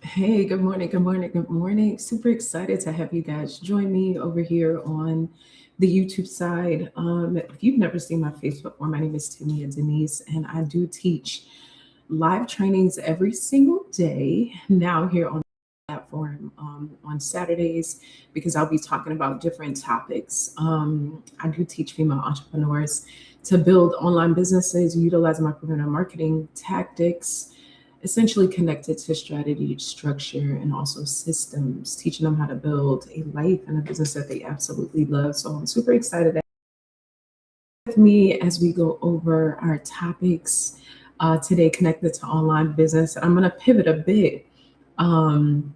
Hey, good morning, good morning, good morning. Super excited to have you guys join me over here on the YouTube side. If you've never seen my face before, my name is Timia Denise, and I do teach live trainings every single day now here on the platform on Saturdays because I'll be talking about different topics. I do teach female entrepreneurs to build online businesses utilizing my proven marketing tactics essentially connected to strategy, structure, and also systems, teaching them how to build a life and a business that they absolutely love. So I'm super excited to have with me as we go over our topics today connected to online business. I'm going to pivot a bit um,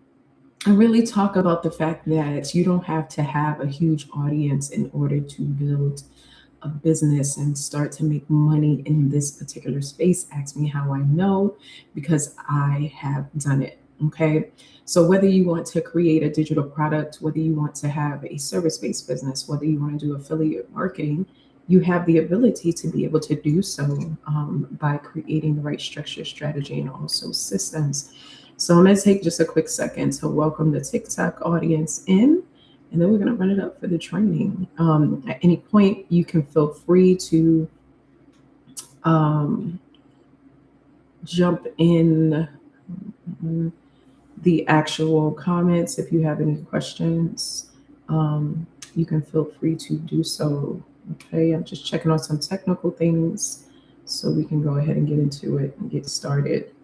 and really talk about the fact that you don't have to have a huge audience in order to build a business and start to make money in this particular space. Ask me how I know, because I have done it. Okay. So, whether you want to create a digital product, whether you want to have a service based business, whether you want to do affiliate marketing, you have the ability to be able to do so by creating the right structure, strategy, and also systems. So, I'm going to take just a quick second to welcome the TikTok audience in, and then we're going to run it up for the training. At any point, you can feel free to um, jump in the actual comments if you have any questions. Um, you can feel free to do so. Okay, I'm just checking on some technical things so we can go ahead and get into it and get started.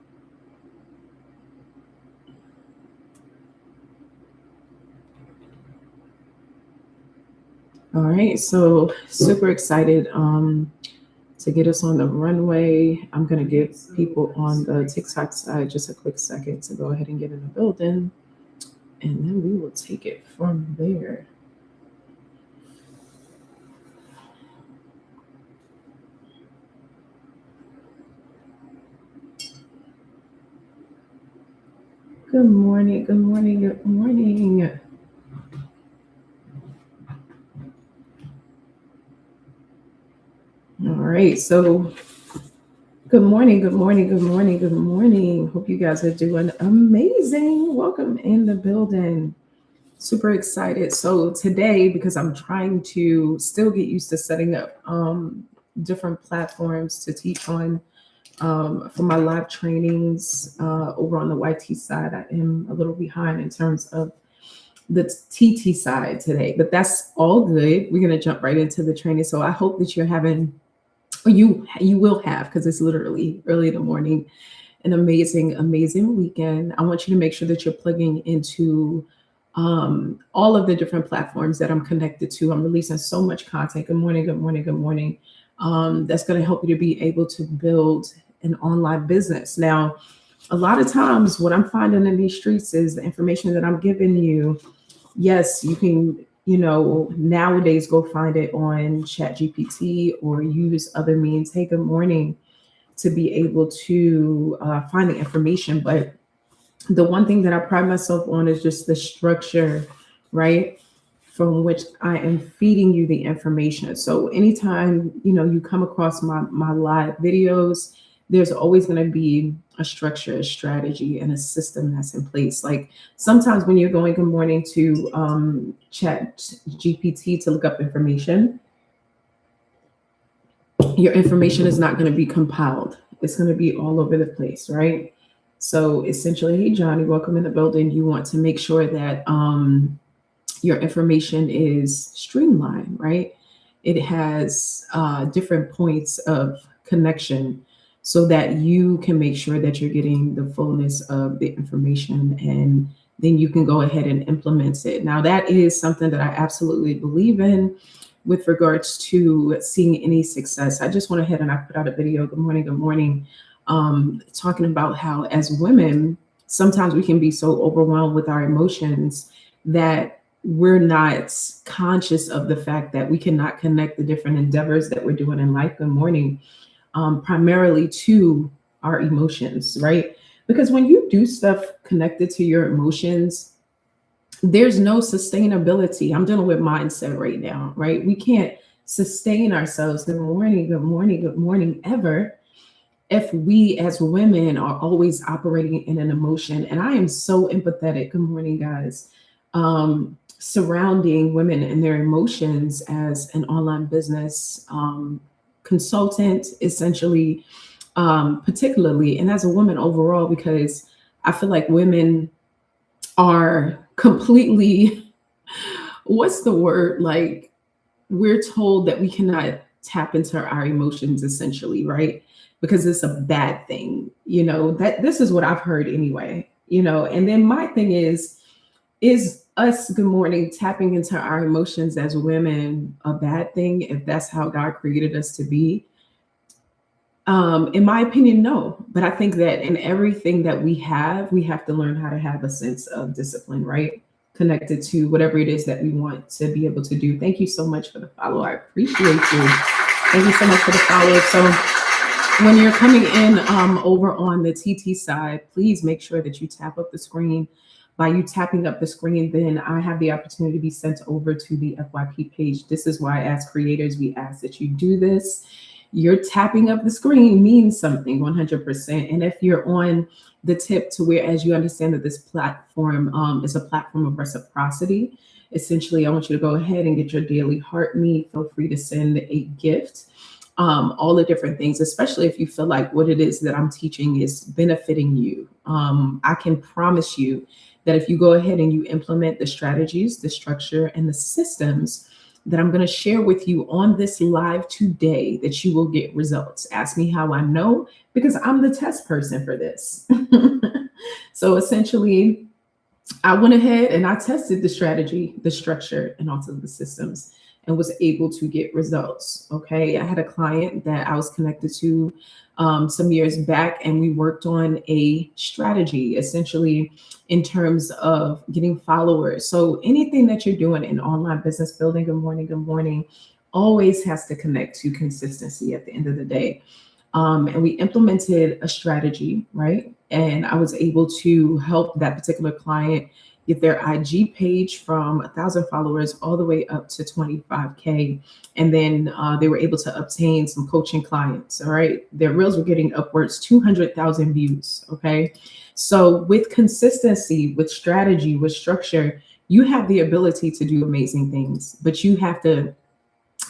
All right, so super excited to get us on the runway. I'm going to give people on the TikTok side just a quick second to go ahead and get in the building, and then we will take it from there. Good morning, good morning, good morning. All right, so good morning, good morning, good morning, good morning. Hope you guys are doing amazing. Welcome in the building. Super excited. So today, because I'm trying to still get used to setting up different platforms to teach on for my live trainings over on the YT side, I am a little behind in terms of the TT side today, but that's all good. We're gonna jump right into the training. So I hope that you're having, or you will have, because it's literally early in the morning, an amazing weekend. I want you to make sure that you're plugging into all of the different platforms that I'm connected to. I'm releasing so much content. Good morning, good morning, good morning. That's going to help you to be able to build an online business. Now, a lot of times, what I'm finding in these streets is the information that I'm giving you. Yes, you can, nowadays go find it on ChatGPT or use other means. Hey, good morning, to be able to find the information. But the one thing that I pride myself on is just the structure, right? From which I am feeding you the information. So anytime you come across my live videos, there's always going to be a structure, a strategy, and a system that's in place. Like sometimes when you're going good morning to Chat GPT to look up information, your information is not going to be compiled. It's going to be all over the place, right? So essentially, hey Johnny, welcome in the building. You want to make sure that your information is streamlined, right? It has different points of connection so that you can make sure that you're getting the fullness of the information, and then you can go ahead and implement it. Now, that is something that I absolutely believe in with regards to seeing any success. I just went ahead and I put out a video, good morning, talking about how as women, sometimes we can be so overwhelmed with our emotions that we're not conscious of the fact that we cannot connect the different endeavors that we're doing in life. Good morning, primarily to our emotions, right? Because when you do stuff connected to your emotions, there's no sustainability. I'm dealing with mindset right now, right? We can't sustain ourselves. Good morning, good morning, good morning, ever if we as women are always operating in an emotion, and I am so empathetic, good morning, guys, surrounding women and their emotions as an online business consultant, essentially, particularly, and as a woman overall, because I feel like women are completely, what's the word? Like, we're told that we cannot tap into our emotions, essentially, right? Because it's a bad thing, that this is what I've heard anyway, and then my thing is us, good morning, tapping into our emotions as women a bad thing if that's how God created us to be? In my opinion, no. But I think that in everything that we have to learn how to have a sense of discipline, right? Connected to whatever it is that we want to be able to do. Thank you so much for the follow. I appreciate you. Thank you so much for the follow. So when you're coming in over on the TT side, please make sure that you tap up the screen. By you tapping up the screen, then I have the opportunity to be sent over to the FYP page. This is why, as creators, we ask that you do this. Your tapping up the screen means something 100%. And if you're on the tip to where, as you understand that this platform is a platform of reciprocity, essentially, I want you to go ahead and get your daily heart meet. Feel free to send a gift. All the different things, especially if you feel like what it is that I'm teaching is benefiting you. I can promise you that if you go ahead and you implement the strategies, the structure, and the systems that I'm going to share with you on this live today, that you will get results. Ask me how I know, because I'm the test person for this. So essentially, I went ahead and I tested the strategy, the structure, and also the systems, and was able to get results. Okay. I had a client that I was connected to some years back, and we worked on a strategy essentially in terms of getting followers. So anything that you're doing in online business building, good morning, always has to connect to consistency at the end of the day. And we implemented a strategy, right? And I was able to help that particular client get their IG page from 1,000 followers all the way up to 25K. And then they were able to obtain some coaching clients. All right. Their reels were getting upwards 200,000 views. Okay. So with consistency, with strategy, with structure, you have the ability to do amazing things, but you have to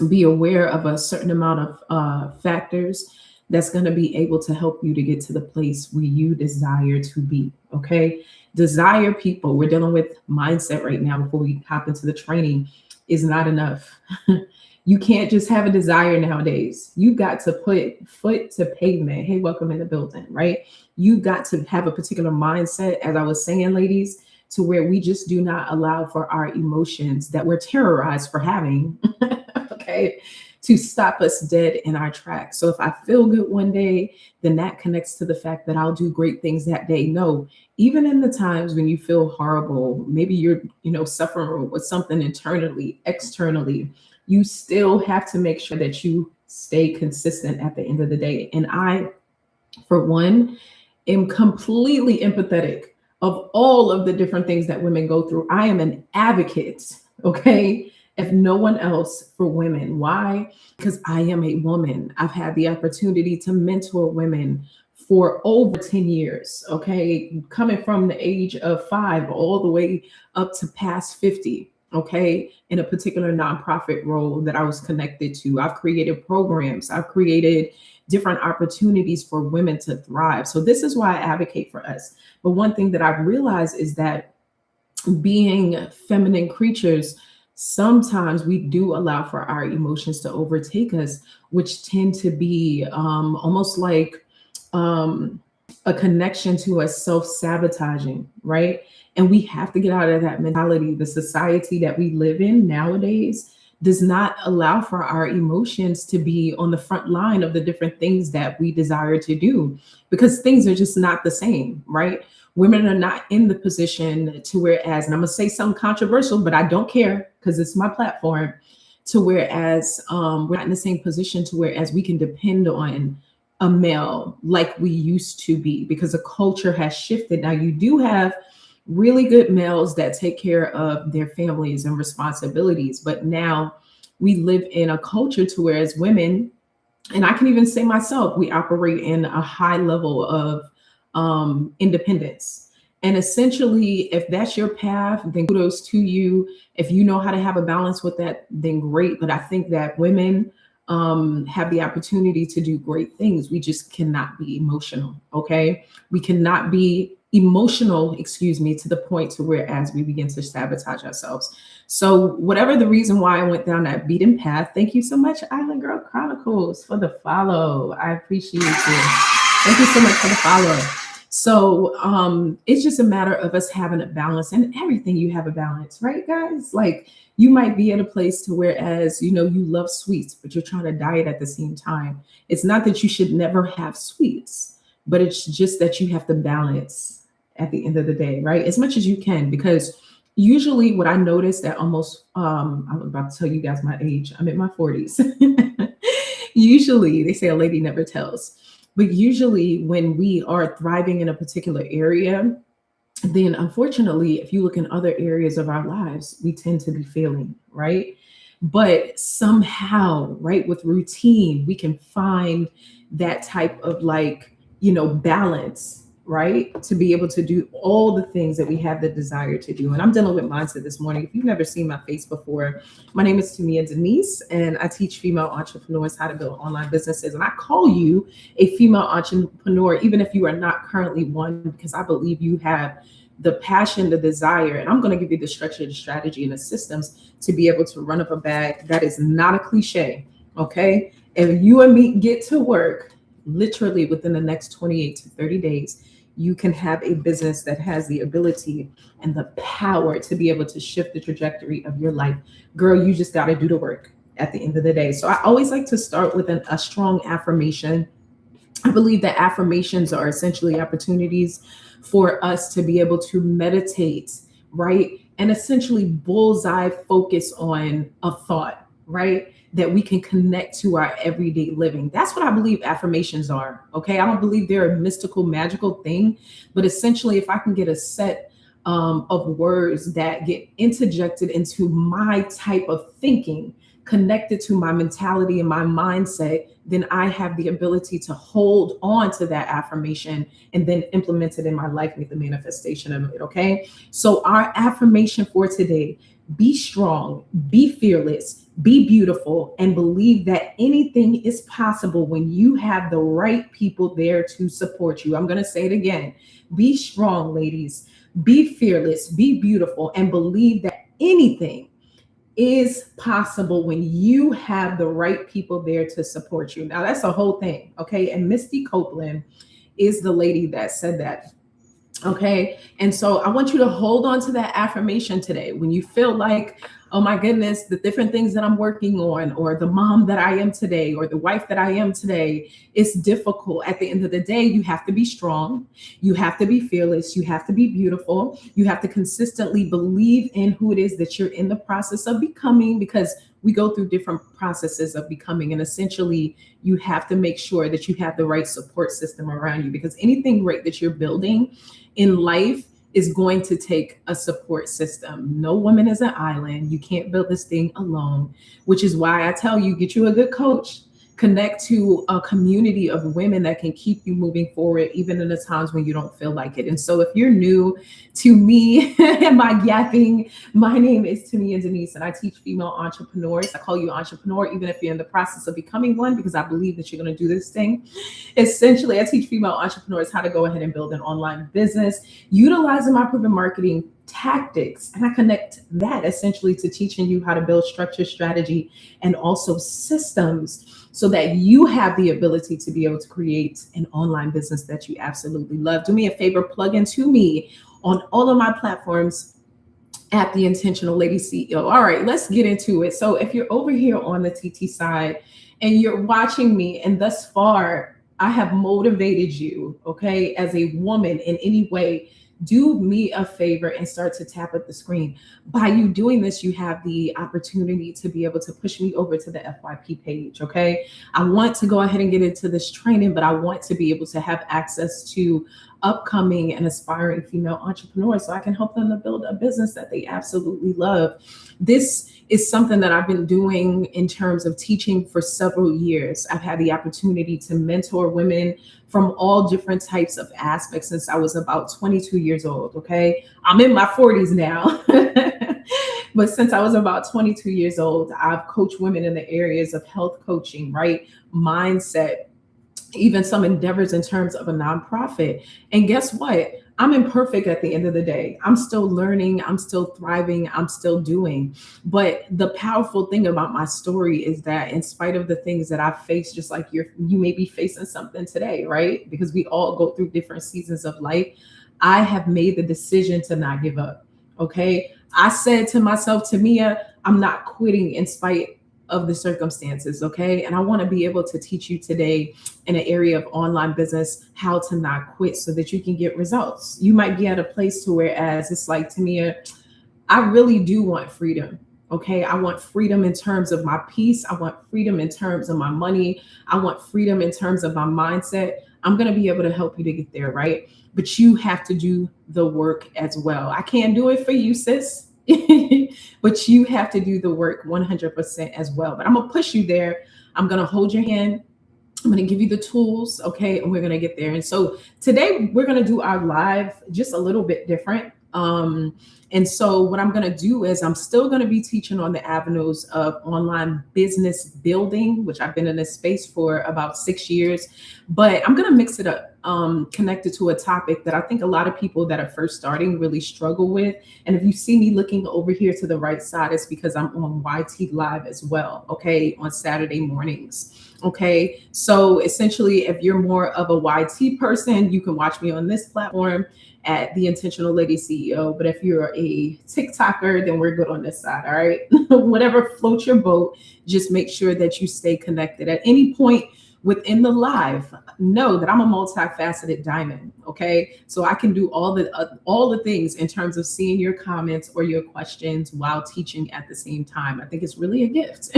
be aware of a certain amount of factors that's going to be able to help you to get to the place where you desire to be. Okay. Desire people, we're dealing with mindset right now before we hop into the training, is not enough. You can't just have a desire nowadays. You've got to put foot to pavement. Hey, welcome in the building, right? You've got to have a particular mindset, as I was saying, ladies, to where we just do not allow for our emotions that we're terrorized for having, okay, to stop us dead in our tracks. So if I feel good one day, then that connects to the fact that I'll do great things that day. No, even in the times when you feel horrible, maybe you're, suffering with something internally, externally, you still have to make sure that you stay consistent at the end of the day. And I, for one, am completely empathetic of all of the different things that women go through. I am an advocate, okay, if no one else, for women. Why? Because I am a woman. I've had the opportunity to mentor women for over 10 years, okay, coming from the age of 5 all the way up to past 50, okay, in a particular nonprofit role that I was connected to. I've created programs, I've created different opportunities for women to thrive. So this is why I advocate for us. But one thing that I've realized is that being feminine creatures, sometimes we do allow for our emotions to overtake us, which tend to be almost like a connection to us self-sabotaging, right? And we have to get out of that mentality. The society that we live in nowadays does not allow for our emotions to be on the front line of the different things that we desire to do, because things are just not the same, right? Women are not in the position to whereas, and I'm gonna say something controversial, but I don't care because it's my platform, to whereas we're not in the same position to whereas we can depend on a male like we used to be, because the culture has shifted. Now you do have really good males that take care of their families and responsibilities, but now we live in a culture to whereas women And I can even say myself, we operate in a high level of independence. And essentially, if that's your path, then kudos to you. If you know how to have a balance with that, then great. But I think that women have the opportunity to do great things. We just cannot be emotional. Okay, we cannot be emotional, excuse me, to the point to where as we begin to sabotage ourselves. So, whatever the reason why I went down that beaten path, thank you so much, Island Girl Chronicles, for the follow. I appreciate you. Thank you so much for the follow. So, it's just a matter of us having a balance, and everything you have a balance, right, guys? Like you might be at a place to whereas you love sweets, but you're trying to diet at the same time. It's not that you should never have sweets, but it's just that you have to balance at the end of the day, right? As much as you can, because usually what I noticed that almost I'm about to tell you guys my age. I'm in my 40s. Usually they say a lady never tells. But usually when we are thriving in a particular area, then unfortunately, if you look in other areas of our lives, we tend to be failing, right? But somehow, right, with routine, we can find that type of balance, right? To be able to do all the things that we have the desire to do. And I'm dealing with mindset this morning. If you've never seen my face before, my name is Tamia Denise, and I teach female entrepreneurs how to build online businesses. And I call you a female entrepreneur, even if you are not currently one, because I believe you have the passion, the desire, and I'm going to give you the structure, the strategy, and the systems to be able to run up a bag. That is not a cliche. Okay. If you and me get to work literally within the next 28 to 30 days, you can have a business that has the ability and the power to be able to shift the trajectory of your life. Girl, you just got to do the work at the end of the day. So I always like to start with a strong affirmation. I believe that affirmations are essentially opportunities for us to be able to meditate, right? And essentially bullseye focus on a thought, right? That we can connect to our everyday living. That's what I believe affirmations are. Okay. I don't believe they're a mystical, magical thing, but essentially, if I can get a set of words that get interjected into my type of thinking, connected to my mentality and my mindset, then I have the ability to hold on to that affirmation and then implement it in my life with the manifestation of it. Okay. So, our affirmation for today: be strong, be fearless, be beautiful, and believe that anything is possible when you have the right people there to support you. I'm going to say it again. Be strong, ladies. Be fearless, be beautiful, and believe that anything is possible when you have the right people there to support you. Now, that's the whole thing. Okay. And Misty Copeland is the lady that said that. Okay. And so I want you to hold on to that affirmation today when you feel like, oh my goodness, the different things that I'm working on, or the mom that I am today, or the wife that I am today, is difficult. At the end of the day, you have to be strong. You have to be fearless. You have to be beautiful. You have to consistently believe in who it is that you're in the process of becoming, because we go through different processes of becoming. And essentially, you have to make sure that you have the right support system around you, because anything great that you're building in life is going to take a support system. No woman is an island. You can't build this thing alone, which is why I tell you, get you a good coach, connect to a community of women that can keep you moving forward, even in the times when you don't feel like it. And so if you're new to me and my yapping, my name is Tamia Denise, and I teach female entrepreneurs. I call you entrepreneur, even if you're in the process of becoming one, because I believe that you're going to do this thing. Essentially, I teach female entrepreneurs how to go ahead and build an online business utilizing my proven marketing tactics. And I connect that essentially to teaching you how to build structure, strategy, and also systems, so that you have the ability to be able to create an online business that you absolutely love. Do me a favor, plug into me on all of my platforms at The Intentional Lady CEO. All right, let's get into it. So if you're over here on the TT side and you're watching me, and thus far I have motivated you, okay, as a woman in any way, do me a favor and start to tap at the screen. By you doing this, you have the opportunity to be able to push me over to the FYP page. Okay. I want to go ahead and get into this training, but I want to be able to have access to upcoming and aspiring female entrepreneurs so I can help them to build a business that they absolutely love. This is something that I've been doing in terms of teaching for several years. I've had the opportunity to mentor women from all different types of aspects since I was about 22 years old. Okay. I'm in my 40s now. But since I was about 22 years old, I've coached women in the areas of health coaching, right? Mindset, even some endeavors in terms of a nonprofit. And guess what? I'm imperfect at the end of the day. I'm still learning, I'm still thriving, I'm still doing. But the powerful thing about my story is that in spite of the things that I've faced, just like you may be facing something today, right? Because we all go through different seasons of life. I have made the decision to not give up. Okay. I said to myself, Tamia, I'm not quitting in spite of the circumstances. Okay. And I want to be able to teach you today in an area of online business how to not quit so that you can get results. You might be at a place to whereas it's like, Tamia, I really do want freedom. Okay. I want freedom in terms of my peace. I want freedom in terms of my money. I want freedom in terms of my mindset. I'm going to be able to help you to get there. Right. But you have to do the work as well. I can't do it for you, sis. But you have to do the work 100% as well. But I'm going to push you there. I'm going to hold your hand. I'm going to give you the tools. Okay. And we're going to get there. And so today we're going to do our live just a little bit different. And so what I'm going to do is I'm still going to be teaching on the avenues of online business building, which I've been in this space for about 6 years, but I'm going to mix it up, connected to a topic that I think a lot of people that are first starting really struggle with. And if you see me looking over here to the right side, it's because I'm on YT Live as well. Okay. On Saturday mornings. Okay. So essentially, if you're more of a YT person, you can watch me on this platform at The Intentional Lady CEO. But if you're a TikToker, then we're good on this side. All right. Whatever floats your boat, just make sure that you stay connected. At any point within the live, know that I'm a multifaceted diamond. Okay. So I can do all the things in terms of seeing your comments or your questions while teaching at the same time. I think it's really a gift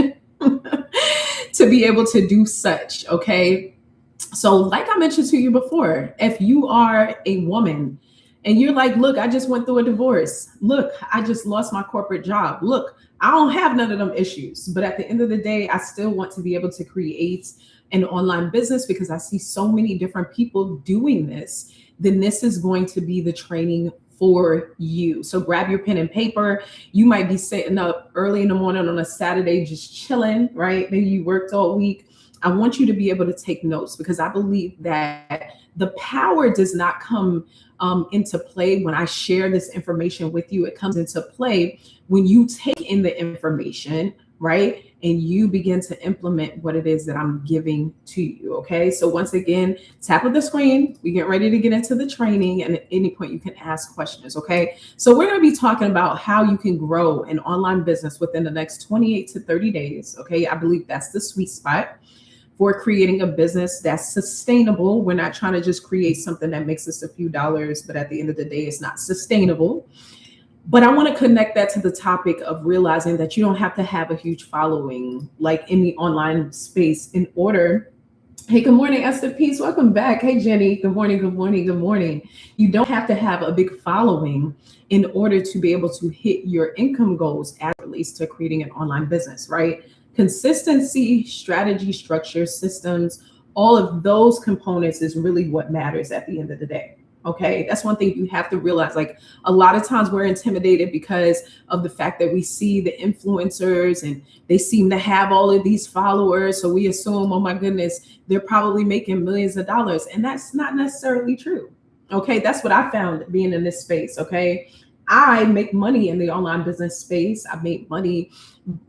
to be able to do such. Okay. So like I mentioned to you before, if you are a woman and you're like, look, I just went through a divorce. Look, I just lost my corporate job. Look, I don't have none of them issues. But at the end of the day, I still want to be able to create an online business because I see so many different people doing this. Then this is going to be the training for you. So grab your pen and paper. You might be sitting up early in the morning on a Saturday, just chilling, right? Maybe you worked all week. I want you to be able to take notes because I believe that the power does not come into play when I share this information with you. It comes into play when you take in the information, right? And you begin to implement what it is that I'm giving to you. Okay. So once again, tap of the screen. We get ready to get into the training. And at any point you can ask questions. Okay. So we're going to be talking about how you can grow an online business within the next 28 to 30 days. Okay. I believe that's the sweet spot for creating a business that's sustainable. We're not trying to just create something that makes us a few dollars, but at the end of the day, it's not sustainable. But I want to connect that to the topic of realizing that you don't have to have a huge following like in the online space in order. Hey, good morning, Esther Peace. Welcome back. Hey, Jenny. Good morning. Good morning. Good morning. You don't have to have a big following in order to be able to hit your income goals as it relates to creating an online business, right? Consistency, strategy, structure, systems, all of those components is really what matters at the end of the day. Okay, that's one thing you have to realize. Like a lot of times we're intimidated because of the fact that we see the influencers and they seem to have all of these followers. So we assume, oh my goodness, they're probably making millions of dollars. And that's not necessarily true. Okay, that's what I found being in this space. Okay, I make money in the online business space. I make money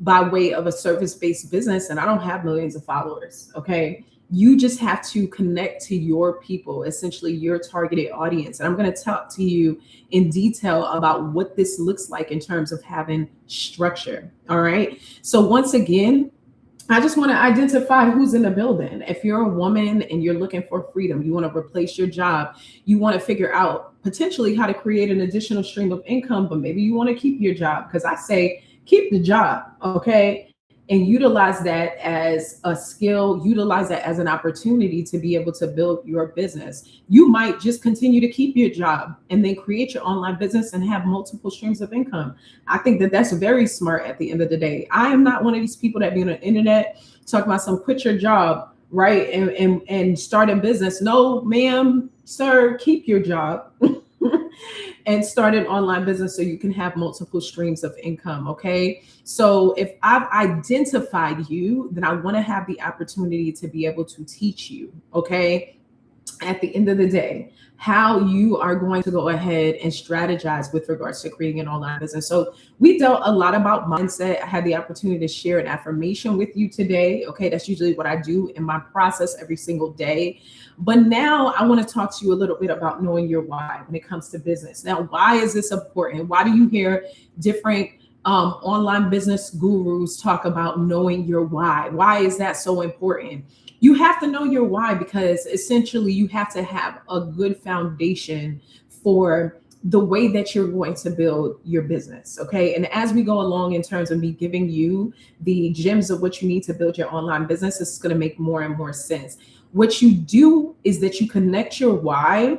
by way of a service-based business, and I don't have millions of followers. Okay. You just have to connect to your people, essentially your targeted audience. And I'm going to talk to you in detail about what this looks like in terms of having structure. All right. So once again, I just want to identify who's in the building. If you're a woman and you're looking for freedom, you want to replace your job, you want to figure out potentially how to create an additional stream of income, but maybe you want to keep your job, because I say keep the job. Okay. and utilize that as a skill, utilize that as an opportunity to be able to build your business. You might just continue to keep your job and then create your online business and have multiple streams of income. I think that that's very smart at the end of the day. I am not one of these people that be on the internet talking about some quit your job, right? And start a business. No, ma'am, sir, keep your job. And start an online business so you can have multiple streams of income. Okay. So if I've identified you, then I want to have the opportunity to be able to teach you. Okay. At the end of the day, how you are going to go ahead and strategize with regards to creating an online business. So we dealt a lot about mindset. I had the opportunity to share an affirmation with you today. Okay, that's usually what I do in my process every single day. But now I want to talk to you a little bit about knowing your why when it comes to business. Now, why is this important? Why do you hear different online business gurus talk about knowing your why? Why is that so important? You have to know your why because essentially you have to have a good foundation for the way that you're going to build your business. Okay. And as we go along in terms of me giving you the gems of what you need to build your online business, it's going to make more and more sense. What you do is that you connect your why,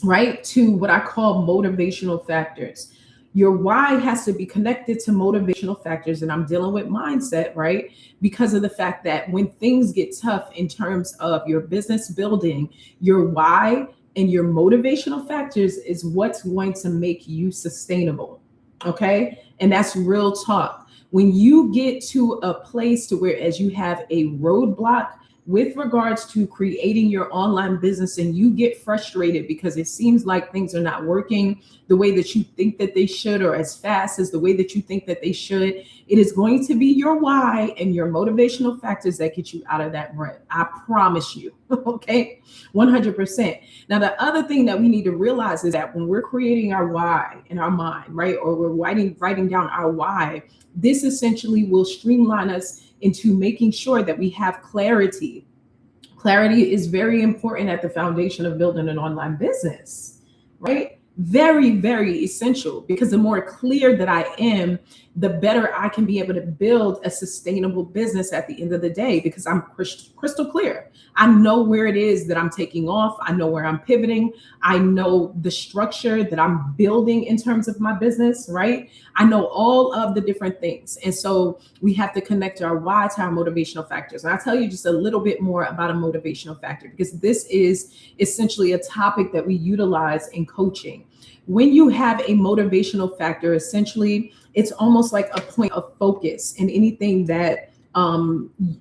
right, to what I call motivational factors. Your why has to be connected to motivational factors. And I'm dealing with mindset, right? Because of the fact that when things get tough in terms of your business building, your why and your motivational factors is what's going to make you sustainable. Okay. And that's real talk. When you get to a place to where as you have a roadblock with regards to creating your online business and you get frustrated because it seems like things are not working the way that you think that they should or as fast as the way that you think that they should, it is going to be your why and your motivational factors that get you out of that rut. I promise you. Okay. 100%. Now, the other thing that we need to realize is that when we're creating our why in our mind, right, or we're writing down our why, this essentially will streamline us into making sure that we have clarity. Clarity is very important at the foundation of building an online business, right? Very, very essential because the more clear that I am, the better I can be able to build a sustainable business at the end of the day because I'm crystal clear. I know where it is that I'm taking off. I know where I'm pivoting. I know the structure that I'm building in terms of my business, right? I know all of the different things. And so we have to connect our why to our motivational factors. And I'll tell you just a little bit more about a motivational factor because this is essentially a topic that we utilize in coaching. When you have a motivational factor, essentially, it's almost like a point of focus in anything that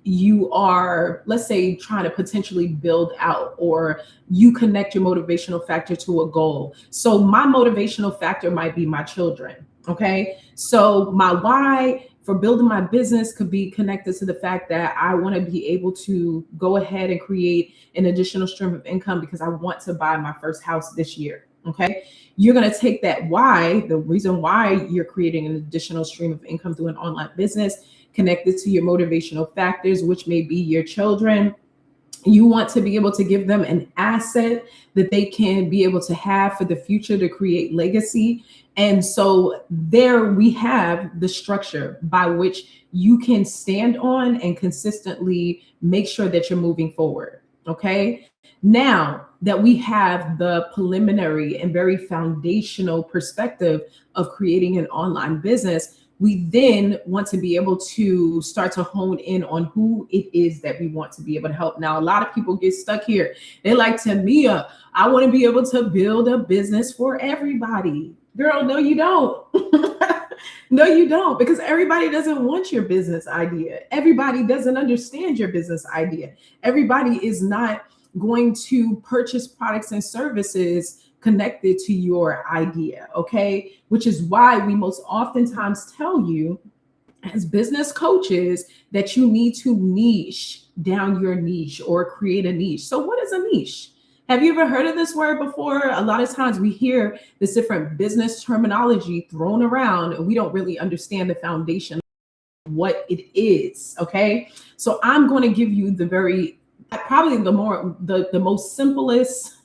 you are, let's say, trying to potentially build out, or you connect your motivational factor to a goal. So my motivational factor might be my children. Okay. So my why for building my business could be connected to the fact that I want to be able to go ahead and create an additional stream of income because I want to buy my first house this year. Okay. You're going to take that why, the reason why you're creating an additional stream of income through an online business, connected to your motivational factors, which may be your children. You want to be able to give them an asset that they can be able to have for the future to create legacy. And so there we have the structure by which you can stand on and consistently make sure that you're moving forward. Okay. Now that we have the preliminary and very foundational perspective of creating an online business, we then want to be able to start to hone in on who it is that we want to be able to help. Now, a lot of people get stuck here. They're like, Tamia, I want to be able to build a business for everybody. Girl, no, you don't. No, you don't, because everybody doesn't want your business idea. Everybody doesn't understand your business idea. Everybody is not going to purchase products and services connected to your idea, okay? Which is why we most oftentimes tell you as business coaches that you need to niche down your niche or create a niche. So what is a niche? Have you ever heard of this word before? A lot of times we hear this different business terminology thrown around and we don't really understand the foundation of what it is, okay? So I'm going to give you probably the most simplest,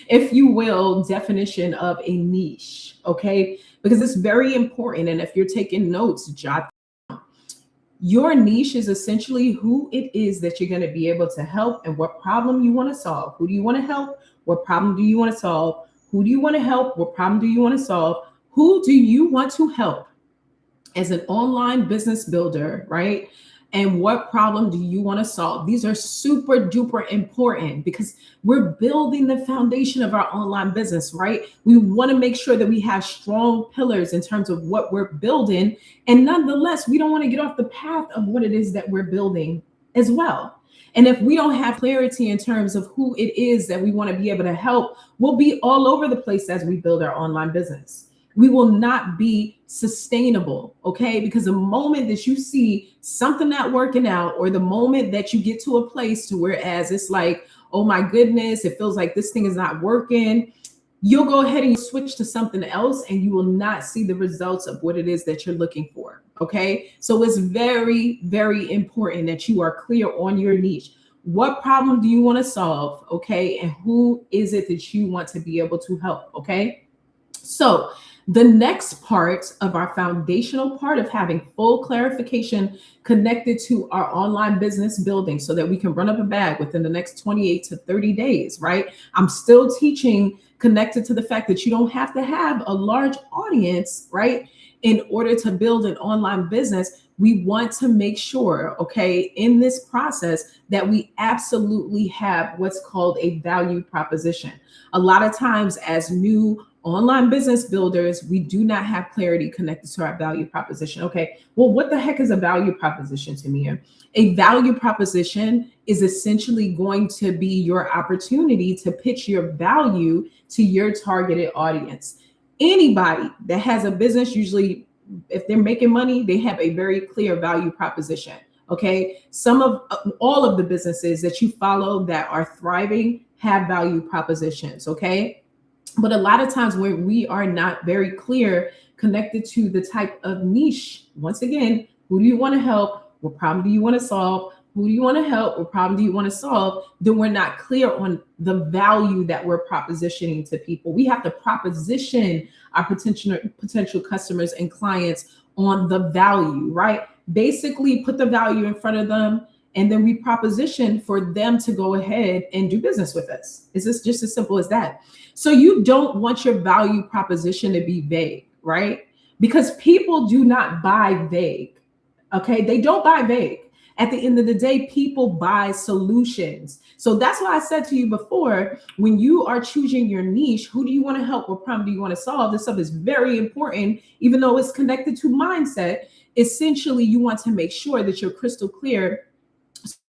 if you will, definition of a niche, okay? Because it's very important. And if you're taking notes, jot. Your niche is essentially who it is that you're going to be able to help and what problem you want to solve. Who do you want to help? What problem do you want to solve? Who do you want to help? What problem do you want to solve? Who do you want to help as an online business builder, right? And what problem do you want to solve? These are super duper important because we're building the foundation of our online business, right? We want to make sure that we have strong pillars in terms of what we're building. And nonetheless, we don't want to get off the path of what it is that we're building as well. And if we don't have clarity in terms of who it is that we want to be able to help, we'll be all over the place as we build our online business. We will not be sustainable, okay? Because the moment that you see something not working out, or the moment that you get to a place to whereas it's like, oh my goodness, it feels like this thing is not working, you'll go ahead and switch to something else and you will not see the results of what it is that you're looking for, okay? So it's very, very important that you are clear on your niche. What problem do you want to solve, okay? And who is it that you want to be able to help, okay? So the next part of our foundational part of having full clarification connected to our online business building so that we can run up a bag within the next 28 to 30 days, right? I'm still teaching connected to the fact that you don't have to have a large audience, right? In order to build an online business, we want to make sure, okay, in this process that we absolutely have what's called a value proposition. A lot of times as new online business builders, we do not have clarity connected to our value proposition. Okay, well, what the heck is a value proposition to me? A value proposition is essentially going to be your opportunity to pitch your value to your targeted audience. Anybody that has a business, usually if they're making money, they have a very clear value proposition. Okay, all of the businesses that you follow that are thriving have value propositions. Okay. But a lot of times where we are not very clear connected to the type of niche, once again, who do you want to help? What problem do you want to solve? Who do you want to help? What problem do you want to solve? Then we're not clear on the value that we're propositioning to people. We have to proposition our potential customers and clients on the value, right? Basically put the value in front of them, and then we proposition for them to go ahead and do business with us. It's just as simple as that. So you don't want your value proposition to be vague, right? Because people do not buy vague, okay? They don't buy vague. At the end of the day, people buy solutions. So that's why I said to you before, when you are choosing your niche, who do you want to help? What problem do you want to solve? This stuff is very important, even though it's connected to mindset. Essentially, you want to make sure that you're crystal clear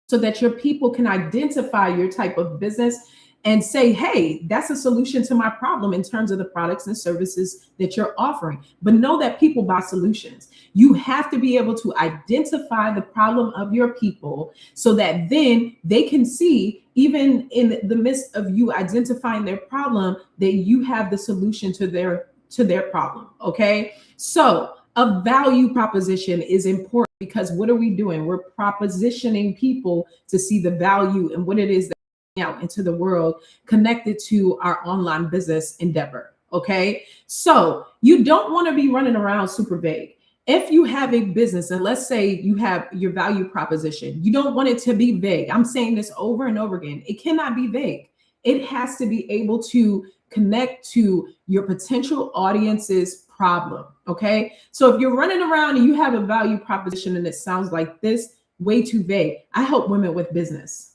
so that your people can identify your type of business and say, hey, that's a solution to my problem in terms of the products and services that you're offering. But know that people buy solutions. You have to be able to identify the problem of your people so that then they can see, even in the midst of you identifying their problem, that you have the solution to their problem. Okay. So a value proposition is important because what are we doing? We're propositioning people to see the value and what it is that out into the world connected to our online business endeavor. Okay. So you don't want to be running around super vague. If you have a business and let's say you have your value proposition, you don't want it to be vague. I'm saying this over and over again. It cannot be vague. It has to be able to connect to your potential audience's problem. Okay. So if you're running around and you have a value proposition and it sounds like this, way too vague. I help women with business.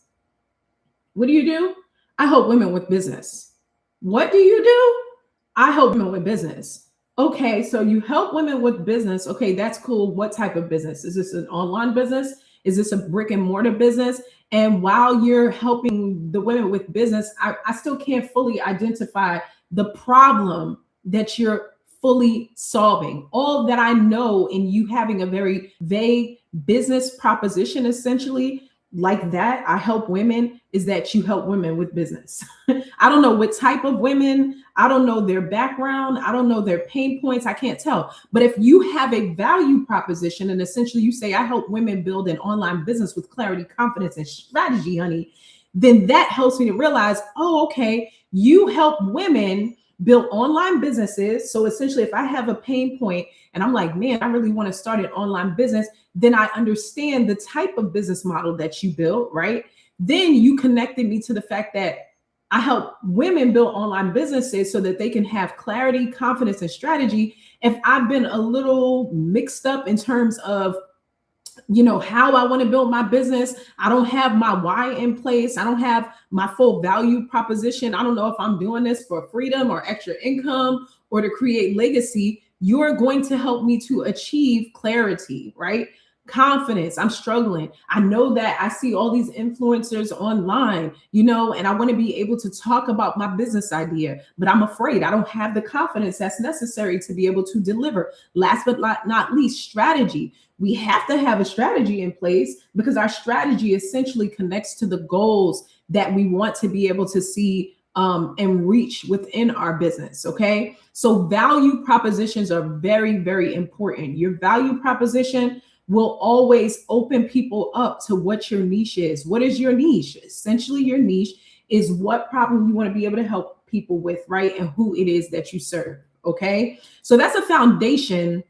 What do? I help women with business. What do? I help women with business. Okay, so you help women with business. Okay, that's cool. What type of business? Is this an online business? Is this a brick and mortar business? And while you're helping the women with business, I still can't fully identify the problem that you're fully solving. All that I know in you having a very vague business proposition, essentially, like that, I help women, is that you help women with business. I don't know what type of women, I don't know their background, I don't know their pain points, I can't tell. But if you have a value proposition and essentially you say, I help women build an online business with clarity, confidence, and strategy, honey, then that helps me to realize, oh, okay, you help women build online businesses. So essentially, if I have a pain point and I'm like, man, I really want to start an online business, then I understand the type of business model that you built, right? Then you connected me to the fact that I help women build online businesses so that they can have clarity, confidence, and strategy. If I've been a little mixed up in terms of how I want to build my business, I don't have my why in place, I don't have my full value proposition, I don't know if I'm doing this for freedom or extra income or to create legacy, you're going to help me to achieve clarity, right? Confidence. I'm struggling. I know that I see all these influencers online, and I want to be able to talk about my business idea, but I'm afraid I don't have the confidence that's necessary to be able to deliver. Last but not least, strategy. We have to have a strategy in place because our strategy essentially connects to the goals that we want to be able to see and reach within our business. Okay. So value propositions are very, very important. Your value proposition will always open people up to what your niche is. What is your niche? Essentially, your niche is what problem you want to be able to help people with, right? And who it is that you serve. Okay. So that's a foundation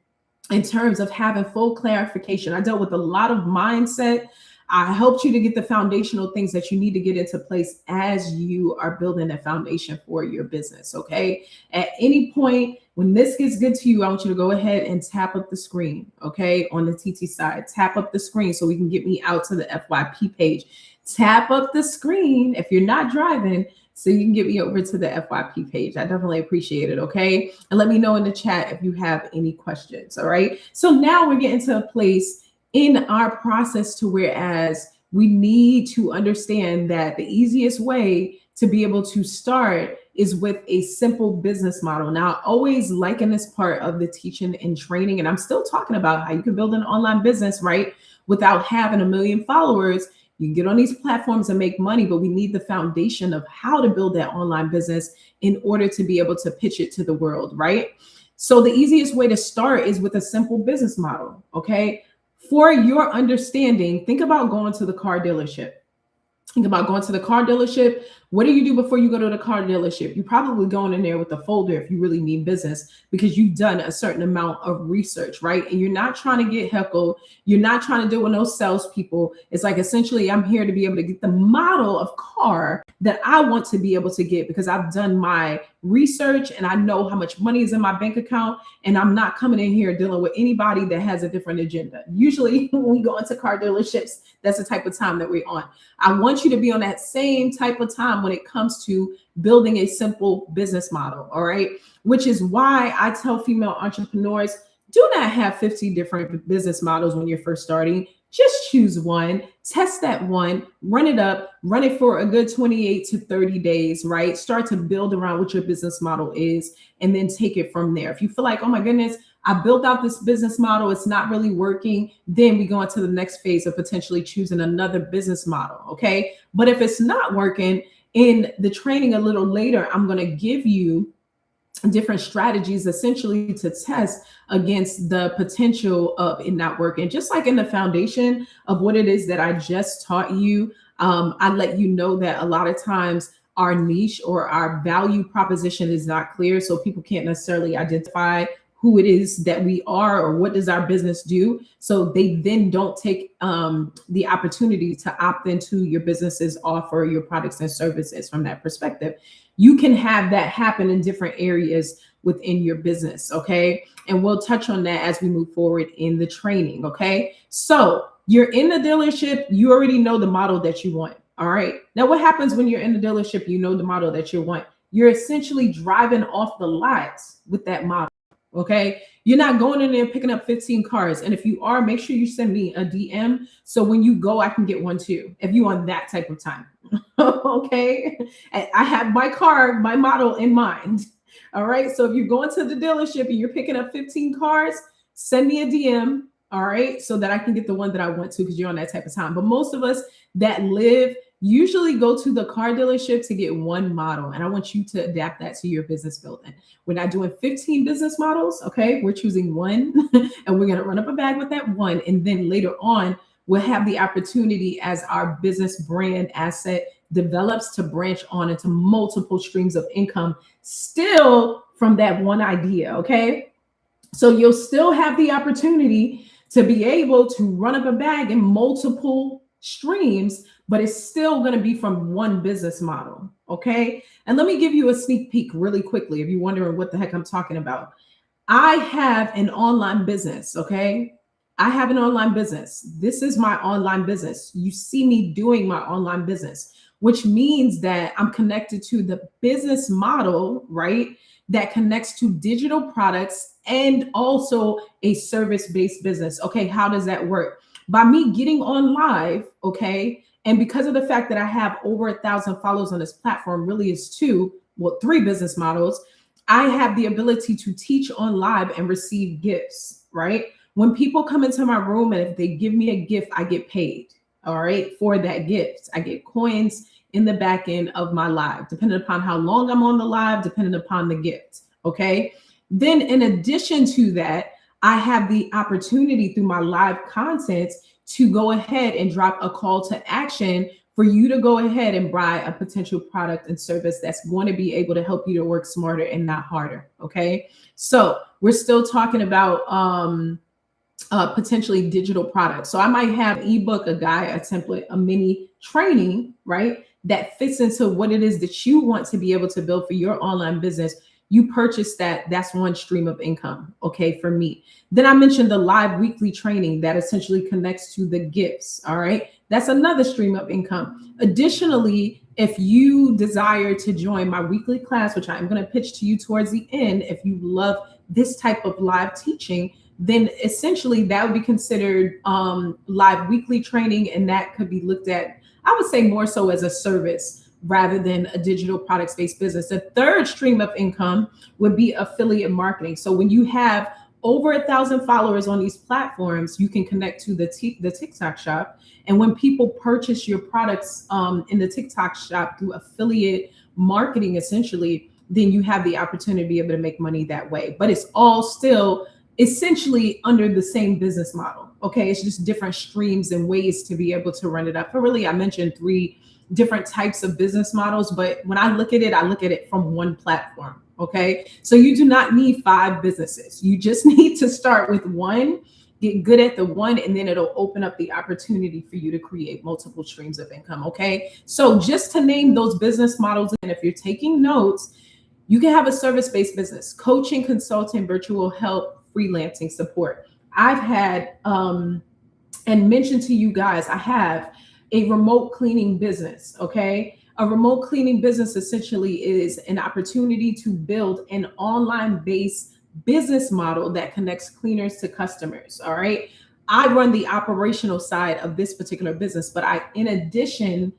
in terms of having full clarification. I dealt with a lot of mindset. I helped you to get the foundational things that you need to get into place as you are building a foundation for your business. Okay. At any point when this gets good to you, I want you to go ahead and tap up the screen. Okay. On the TT side, tap up the screen so we can get me out to the FYP page. Tap up the screen if you're not driving, so you can get me over to the FYP page. I definitely appreciate it. Okay. And let me know in the chat if you have any questions. All right. So now we're getting to a place in our process to whereas we need to understand that the easiest way to be able to start is with a simple business model. Now, I always liken this part of the teaching and training, and I'm still talking about how you can build an online business, right, without having 1 million followers. You can get on these platforms and make money, but we need the foundation of how to build that online business in order to be able to pitch it to the world, right? So the easiest way to start is with a simple business model, okay? For your understanding, think about going to the car dealership. Think about going to the car dealership. What do you do before you go to the car dealership? You're probably going in there with a folder if you really mean business because you've done a certain amount of research, right? And you're not trying to get heckled. You're not trying to deal with no salespeople. It's like essentially I'm here to be able to get the model of car that I want to be able to get because I've done my research and I know how much money is in my bank account, and I'm not coming in here dealing with anybody that has a different agenda. Usually when we go into car dealerships, that's the type of time that we're on. I want you to be on that same type of time when it comes to building a simple business model. All right. Which is why I tell female entrepreneurs, do not have 50 different business models when you're first starting. Just choose one, test that one, run it up, run it for a good 28 to 30 days, right? Start to build around what your business model is and then take it from there. If you feel like, oh my goodness, I built out this business model, it's not really working, then we go into the next phase of potentially choosing another business model, okay? But if it's not working, in the training a little later, I'm going to give you different strategies essentially to test against the potential of it not working. Just like in the foundation of what it is that I just taught you, I let you know that a lot of times our niche or our value proposition is not clear, so people can't necessarily identify who it is that we are or what does our business do. So they then don't take the opportunity to opt into your business's offer, your products and services from that perspective. You can have that happen in different areas within your business, okay? And we'll touch on that as we move forward in the training, okay? So you're in the dealership, you already know the model that you want, all right? Now what happens when you're in the dealership, you know the model that you want? You're essentially driving off the lots with that model. Okay, you're not going in there picking up 15 cars. And if you are, make sure you send me a DM so when you go, I can get one too, if you on that type of time. Okay, and I have my car, my model in mind. All right, so if you're going to the dealership and you're picking up 15 cars, send me a DM. All right, so that I can get the one that I want to because you're on that type of time. But most of us that live usually go to the car dealership to get one model. And I want you to adapt that to your business building. We're not doing 15 business models. Okay. We're choosing one and we're going to run up a bag with that one. And then later on, we'll have the opportunity as our business brand asset develops to branch on into multiple streams of income, still from that one idea. Okay. So you'll still have the opportunity to be able to run up a bag in multiple streams, but it's still going to be from one business model. Okay. And let me give you a sneak peek really quickly if you're wondering what the heck I'm talking about. I have an online business. Okay. I have an online business. This is my online business. You see me doing my online business, which means that I'm connected to the business model, right? That connects to digital products and also a service-based business. Okay, how does that work? By me getting on live, okay, and because of the fact that I have over 1,000 followers on this platform, really is three business models. I have the ability to teach on live and receive gifts, right? When people come into my room and if they give me a gift, I get paid, all right, for that gift. I get coins in the back end of my live, depending upon how long I'm on the live, depending upon the gift. Okay. Then in addition to that, I have the opportunity through my live content to go ahead and drop a call to action for you to go ahead and buy a potential product and service that's going to be able to help you to work smarter and not harder. Okay. So we're still talking about potentially digital products. So I might have an ebook, a guide, a template, a mini training, right? That fits into what it is that you want to be able to build for your online business. You purchase that, that's one stream of income, okay, for me. Then I mentioned the live weekly training that essentially connects to the gifts, all right? That's another stream of income. Additionally, if you desire to join my weekly class, which I'm going to pitch to you towards the end, if you love this type of live teaching, then essentially that would be considered live weekly training, and that could be looked at, I would say, more so as a service rather than a digital products-based business. The third stream of income would be affiliate marketing. So when you have over 1,000 followers on these platforms, you can connect to the TikTok shop. And when people purchase your products in the TikTok shop through affiliate marketing, essentially, then you have the opportunity to be able to make money that way. But it's all still essentially under the same business model. Okay, it's just different streams and ways to be able to run it up. But really, I mentioned 3 different types of business models, but when I look at it from one platform. Okay, so you do not need 5 businesses. You just need to start with one, get good at the one, and then it'll open up the opportunity for you to create multiple streams of income. Okay, so just to name those business models, and if you're taking notes, you can have a service-based business, coaching, consulting, virtual help, freelancing support. I've had and mentioned to you guys, I have a remote cleaning business. Okay, a remote cleaning business essentially is an opportunity to build an online-based business model that connects cleaners to customers. All right, I run the operational side of this particular business, but I, in addition,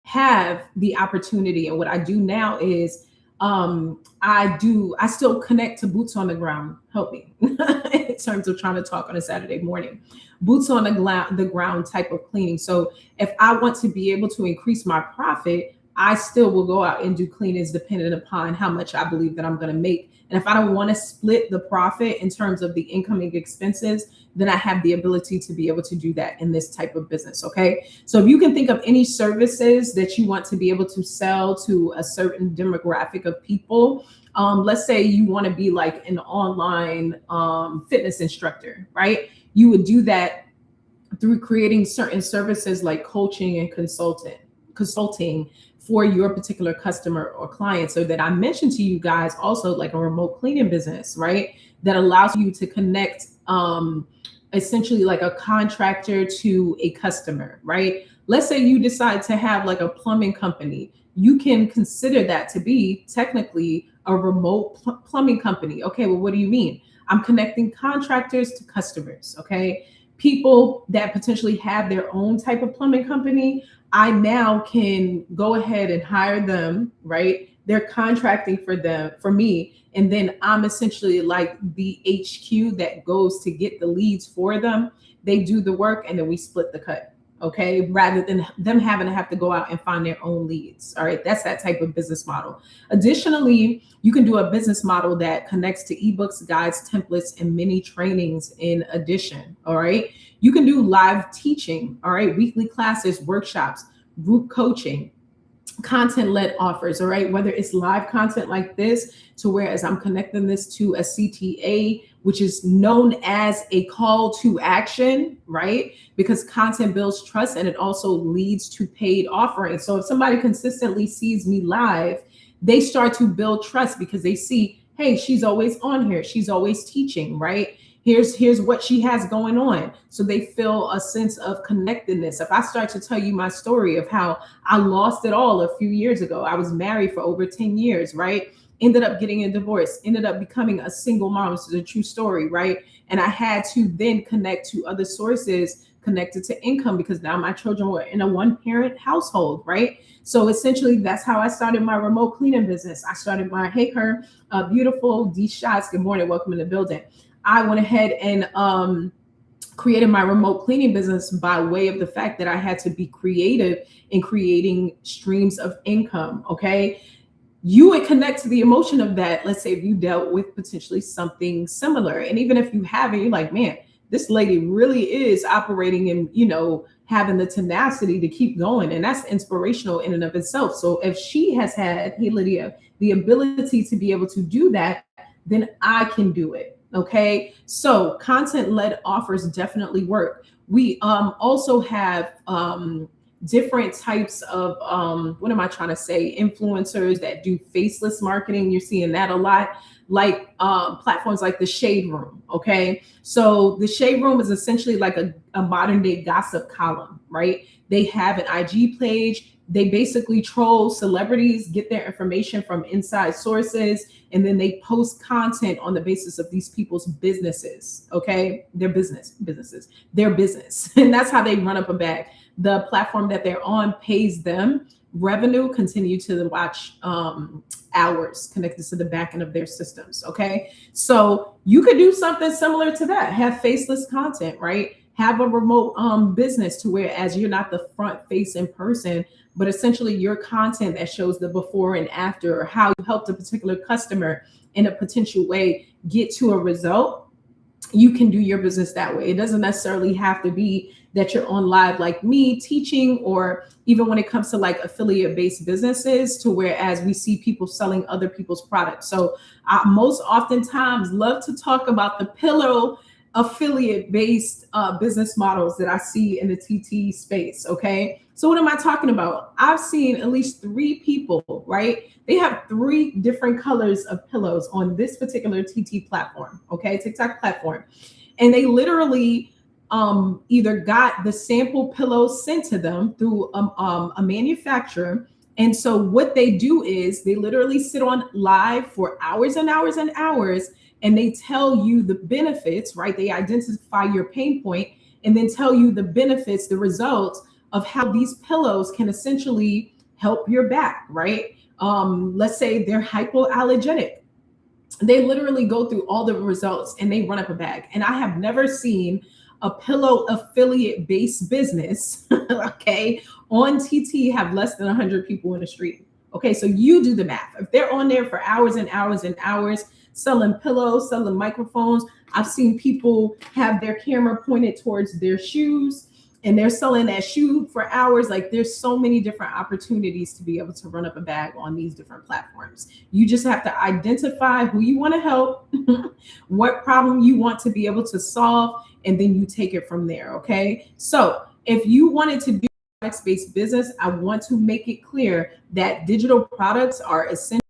have the opportunity, and what I do now is I still connect to boots on the ground, help me in terms of trying to talk on a Saturday morning, boots on the ground type of cleaning. So if I want to be able to increase my profit, I still will go out and do cleanings depending upon how much I believe that I'm going to make. And if I don't want to split the profit in terms of the incoming expenses, then I have the ability to be able to do that in this type of business. Okay. So if you can think of any services that you want to be able to sell to a certain demographic of people, let's say you want to be like an online fitness instructor, right? You would do that through creating certain services like coaching and consulting for your particular customer or client. So that I mentioned to you guys also like a remote cleaning business, right? That allows you to connect essentially like a contractor to a customer, right? Let's say you decide to have like a plumbing company. You can consider that to be technically a remote plumbing company. Okay, well, what do you mean? I'm connecting contractors to customers, okay? People that potentially have their own type of plumbing company, I now can go ahead and hire them, right? They're contracting for me. And then I'm essentially like the HQ that goes to get the leads for them. They do the work and then we split the cut. Okay. Rather than them having to have to go out and find their own leads. All right. That's that type of business model. Additionally, you can do a business model that connects to ebooks, guides, templates, and mini trainings in addition. All right. You can do live teaching. All right. Weekly classes, workshops, group coaching. content-led offers, all right? Whether it's live content like this, to whereas I'm connecting this to a CTA, which is known as a call to action, right? Because content builds trust and it also leads to paid offerings. So if somebody consistently sees me live, they start to build trust because they see, hey, she's always on here, she's always teaching, right? Here's what she has going on. So they feel a sense of connectedness. If I start to tell you my story of how I lost it all a few years ago, I was married for over 10 years, right? Ended up getting a divorce, ended up becoming a single mom. This is a true story, right? And I had to then connect to other sources connected to income because now my children were in a one-parent household, right? So essentially, that's how I started my remote cleaning business. I started my Hey Her, beautiful D Shots. Good morning, welcome in the building. I went ahead and created my remote cleaning business by way of the fact that I had to be creative in creating streams of income. Okay. You would connect to the emotion of that. Let's say if you dealt with potentially something similar. And even if you haven't, you're like, man, this lady really is operating and, having the tenacity to keep going. And that's inspirational in and of itself. So if she has had, hey, Lydia, the ability to be able to do that, then I can do it. Okay. So content led offers definitely work. We also have different types of what am I trying to say? Influencers that do faceless marketing. You're seeing that a lot, like platforms like the Shade Room. Okay. So the Shade Room is essentially like a modern day gossip column, right? They have an IG page. They basically troll celebrities, get their information from inside sources, and then they post content on the basis of these people's businesses. Okay. Their businesses, their business. And that's how they run up a bag. The platform that they're on pays them revenue, continue to watch hours connected to the back end of their systems. Okay. So you could do something similar to that. Have faceless content, right? Have a remote business to where as you're not the front face in person, but essentially your content that shows the before and after, or how you helped a particular customer in a potential way get to a result. You can do your business that way. It doesn't necessarily have to be that you're on live like me teaching, or even when it comes to like affiliate based businesses, to whereas we see people selling other people's products. So I most oftentimes love to talk about the pillow affiliate based business models that I see in the TT space. Okay. So what am I talking about? I've seen at least 3 people, right? They have 3 different colors of pillows on this particular TT platform. Okay. TikTok platform. And they literally either got the sample pillows sent to them through a manufacturer. And so what they do is they literally sit on live for hours and hours and hours, and they tell you the benefits, right? They identify your pain point and then tell you the benefits, the results of how these pillows can essentially help your back, right? Let's say they're hypoallergenic. They literally go through all the results and they run up a bag. And I have never seen a pillow affiliate based business, okay, on TT have less than 100 people in the street. Okay, so you do the math. If they're on there for hours and hours and hours selling pillows, selling microphones, I've seen people have their camera pointed towards their shoes and they're selling that shoe for hours. Like there's so many different opportunities to be able to run up a bag on these different platforms. You just have to identify who you want to help, what problem you want to be able to solve, and then you take it from there. Okay. So if you wanted to do products-based business, I want to make it clear that digital products are essential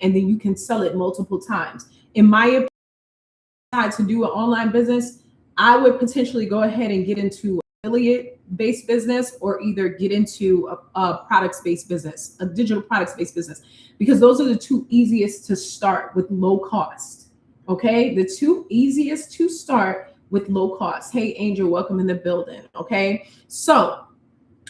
and then you can sell it multiple times. In my opinion, to do an online business, I would potentially go ahead and get into affiliate-based business or either get into a products-based business, a digital products-based business, because those are the 2 easiest to start with low cost. Okay, the 2 easiest to start with low cost. Hey, Angel, welcome in the building. Okay, so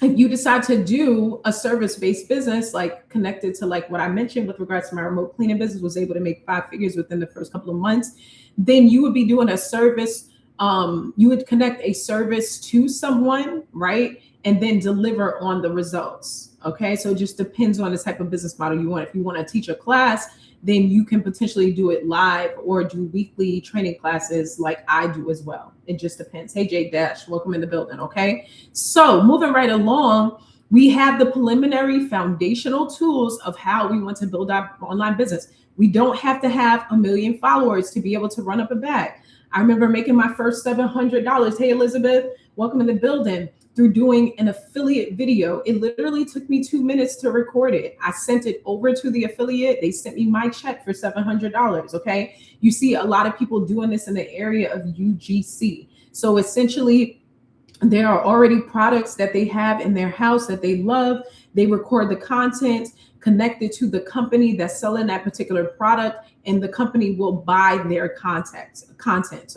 if you decide to do a service-based business, like connected to like what I mentioned with regards to my remote cleaning business, was able to make 5 figures within the first couple of months, then you would be doing a service. You would connect a service to someone, right? And then deliver on the results. Okay. So it just depends on the type of business model you want. If you want to teach a class, then you can potentially do it live or do weekly training classes like I do as well. It just depends. Hey, Jake Dash, welcome in the building. Okay. So moving right along, We have the preliminary foundational tools of how we want to build our online business. We don't have to have a million followers to be able to run up a bag. I remember making my first $700. Hey, Elizabeth, welcome in the building. Through doing an affiliate video. It literally took me 2 minutes to record it. I sent it over to the affiliate. They sent me my check for $700. Okay. You see a lot of people doing this in the area of UGC. So essentially, there are already products that they have in their house that they love. They record the content connected to the company that's selling that particular product, and the company will buy their content.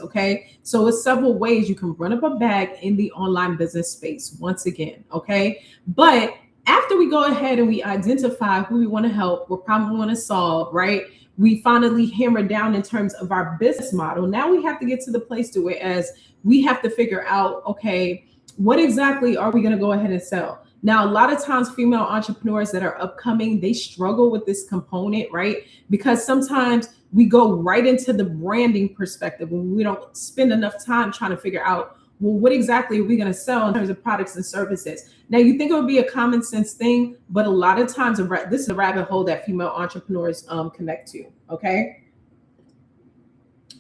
Okay. So it's several ways you can run up a bag in the online business space once again. Okay. But after we go ahead and we identify who we want to help, what problem we want to solve, right? We finally hammer down in terms of our business model. Now we have to get to the place to whereas we have to figure out, okay, what exactly are we going to go ahead and sell? Now, a lot of times female entrepreneurs that are upcoming, they struggle with this component, right? Because sometimes we go right into the branding perspective and we don't spend enough time trying to figure out, well, what exactly are we going to sell in terms of products and services? Now, you think it would be a common sense thing, but a lot of times this is a rabbit hole that female entrepreneurs connect to, okay?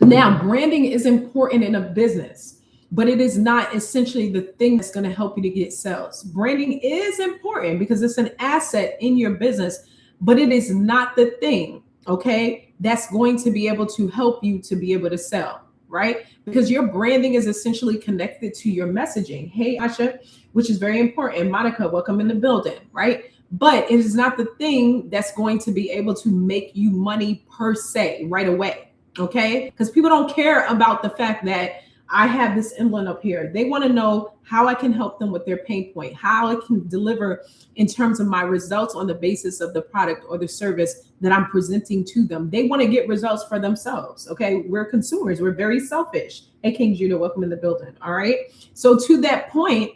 Now, branding is important in a business, but it is not essentially the thing that's going to help you to get sales. Branding is important because it's an asset in your business, but it is not the thing, okay, that's going to be able to help you to be able to sell, right? Because your branding is essentially connected to your messaging. Hey, Asha, which is very important. Monica, welcome in the building, right? But it is not the thing that's going to be able to make you money per se right away, okay? Because people don't care about the fact that I have this emblem up here. They want to know how I can help them with their pain point, how I can deliver in terms of my results on the basis of the product or the service that I'm presenting to them. They want to get results for themselves. Okay. We're consumers. We're very selfish. Hey, King Judah, welcome in the building. All right. So to that point,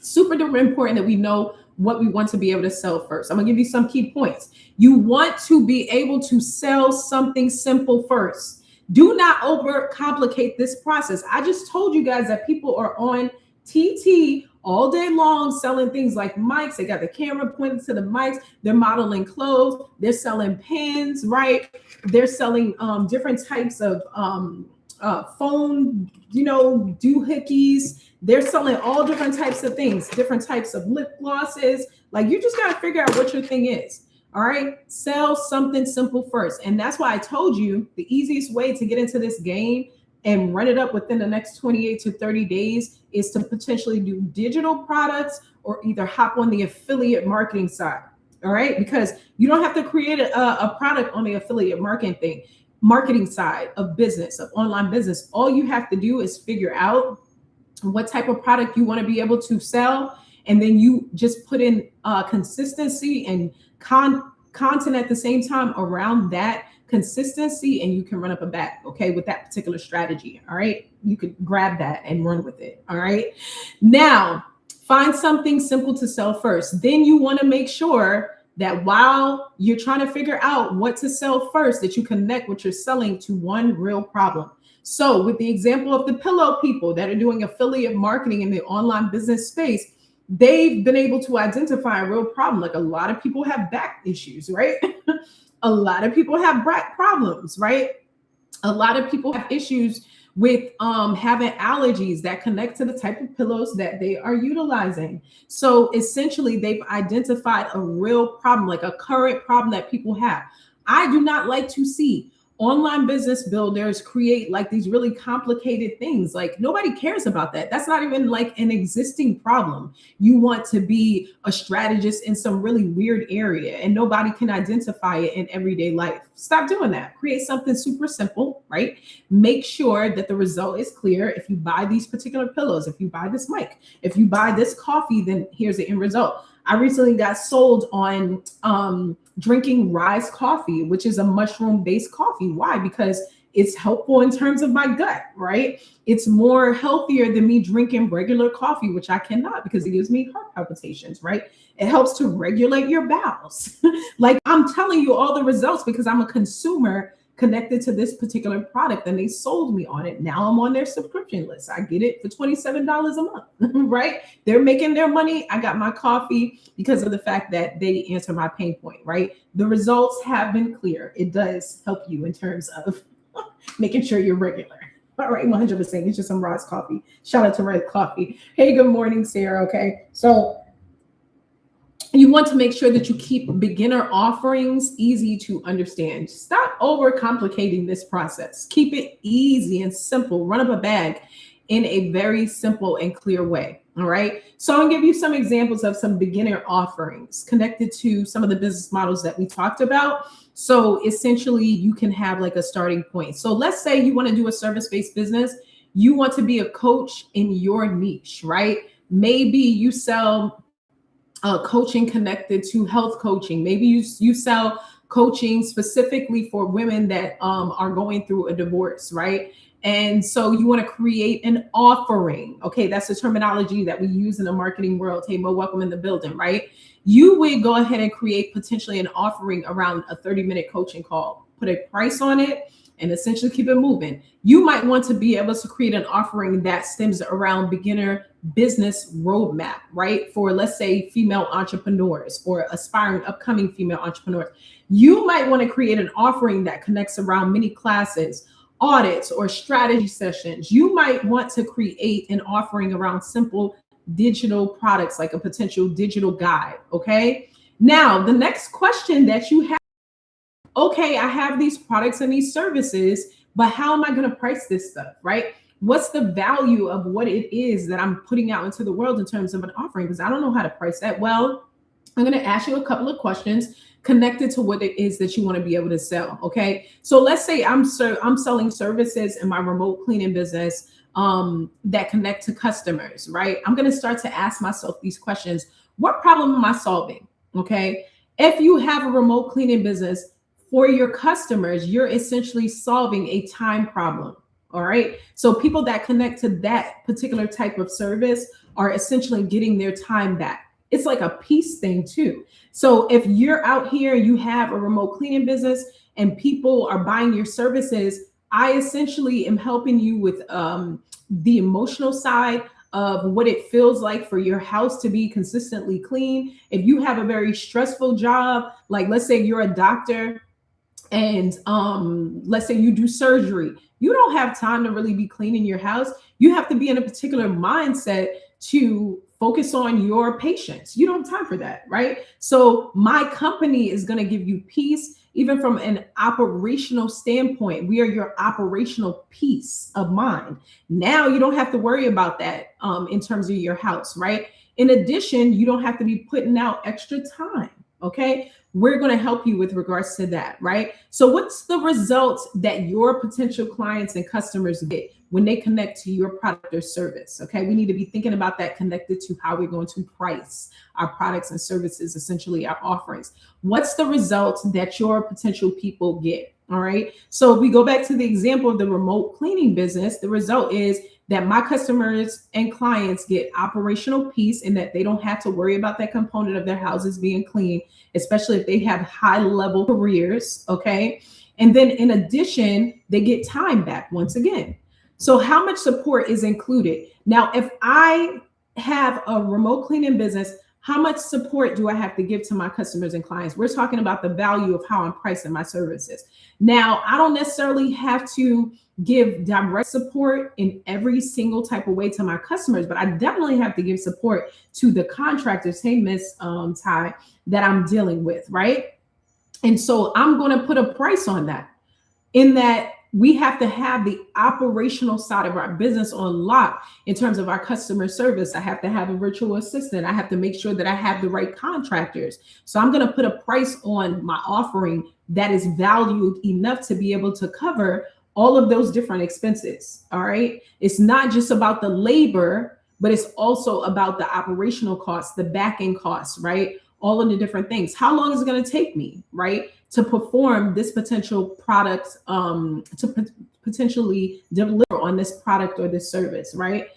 super duper important that we know what we want to be able to sell first. I'm gonna give you some key points. You want to be able to sell something simple first. Do not overcomplicate this process. I just told you guys that people are on TT all day long selling things like mics. They got the camera pointed to the mics. They're modeling clothes. They're selling pens, right? They're selling different types of phone, doohickeys. They're selling all different types of things, different types of lip glosses. Like, you just got to figure out what your thing is. All right. Sell something simple first. And that's why I told you the easiest way to get into this game and run it up within the next 28 to 30 days is to potentially do digital products or either hop on the affiliate marketing side. All right. Because you don't have to create a product on the affiliate marketing side of business, of online business. All you have to do is figure out what type of product you want to be able to sell. And then you just put in consistency and content at the same time around that consistency, and you can run up a bag, okay, with that particular strategy. All right. You could grab that and run with it. All right. Now, find something simple to sell first. Then you want to make sure that while you're trying to figure out what to sell first, that you connect what you're selling to one real problem. So with the example of the pillow people that are doing affiliate marketing in the online business space, they've been able to identify a real problem. Like, a lot of people have back issues, right? A lot of people have back problems, right? A lot of people have issues with having allergies that connect to the type of pillows that they are utilizing. So essentially, they've identified a real problem, like a current problem that people have. I do not like to see online business builders create like these really complicated things. Like, nobody cares about that. That's not even like an existing problem. You want to be a strategist in some really weird area and nobody can identify it in everyday life. Stop doing that. Create something super simple, right? Make sure that the result is clear. If you buy these particular pillows, if you buy this mic, if you buy this coffee, then here's the end result. I recently got sold on drinking Rise coffee, which is a mushroom-based coffee. Why? Because it's helpful in terms of my gut, right? It's more healthier than me drinking regular coffee, which I cannot because it gives me heart palpitations, right? It helps to regulate your bowels. Like, I'm telling you all the results because I'm a consumer connected to this particular product and they sold me on it. Now I'm on their subscription list. I get it for $27 a month, right? They're making their money. I got my coffee because of the fact that they answer my pain point, right? The results have been clear. It does help you in terms of making sure you're regular. All right, 100%. It's just some Rod's coffee. Shout out to Red Coffee. Hey, good morning, Sarah. Okay, so you want to make sure that you keep beginner offerings easy to understand. Stop overcomplicating this process. Keep it easy and simple. Run up a bag in a very simple and clear way. All right. So I'm gonna give you some examples of some beginner offerings connected to some of the business models that we talked about. So essentially you can have like a starting point. So let's say you want to do a service-based business. You want to be a coach in your niche, right? Maybe you sell coaching connected to health coaching. Maybe you sell coaching specifically for women that are going through a divorce, right? And so you want to create an offering. Okay, that's the terminology that we use in the marketing world. Hey, Mo, welcome in the building, right? You would go ahead and create potentially an offering around a 30-minute coaching call, put a price on it, and essentially keep it moving. You might want to be able to create an offering that stems around beginner business roadmap, right? For, let's say, female entrepreneurs or aspiring upcoming female entrepreneurs. You might want to create an offering that connects around mini classes, audits, or strategy sessions. You might want to create an offering around simple digital products, like a potential digital guide, okay? Now, the next question that you have, okay, I have these products and these services, but how am I going to price this stuff, right? What's the value of what it is that I'm putting out into the world in terms of an offering? Because I don't know how to price that. Well, I'm going to ask you a couple of questions connected to what it is that you want to be able to sell. Okay. So let's say I'm selling services in my remote cleaning business that connect to customers, right? I'm going to start to ask myself these questions. What problem am I solving? Okay. If you have a remote cleaning business for your customers, you're essentially solving a time problem. All right. So people that connect to that particular type of service are essentially getting their time back. It's like a peace thing too. So if you're out here, you have a remote cleaning business and people are buying your services, I essentially am helping you with the emotional side of what it feels like for your house to be consistently clean. If you have a very stressful job, like let's say you're a doctor and let's say you do surgery, you don't have time to really be cleaning your house. You have to be in a particular mindset to focus on your patients. You don't have time for that, right? So my company is going to give you peace, even from an operational standpoint. We are your operational peace of mind. Now you don't have to worry about that in terms of your house, right? In addition, you don't have to be putting out extra time, okay? We're going to help you with regards to that, right? So what's the results that your potential clients and customers get when they connect to your product or service? Okay, we need to be thinking about that connected to how we're going to price our products and services, essentially our offerings. What's the results that your potential people get? All right. So if we go back to the example of the remote cleaning business, the result is that my customers and clients get operational peace in that they don't have to worry about that component of their houses being clean, especially if they have high level careers. Okay. And then in addition, they get time back once again. So how much support is included? Now, if I have a remote cleaning business, how much support do I have to give to my customers and clients? We're talking about the value of how I'm pricing my services. Now, I don't necessarily have to give direct support in every single type of way to my customers, but I definitely have to give support to the contractors, hey, Miss Ty, that I'm dealing with, right? And so I'm going to put a price on that, in that we have to have the operational side of our business on lock in terms of our customer service. I have to have a virtual assistant. I have to make sure that I have the right contractors. So I'm going to put a price on my offering that is valued enough to be able to cover all of those different expenses. All right. It's not just about the labor, but it's also about the operational costs, the back end costs, right? All of the different things. How long is it going to take me, right, to perform this potential product, to potentially deliver on this product or this service, right?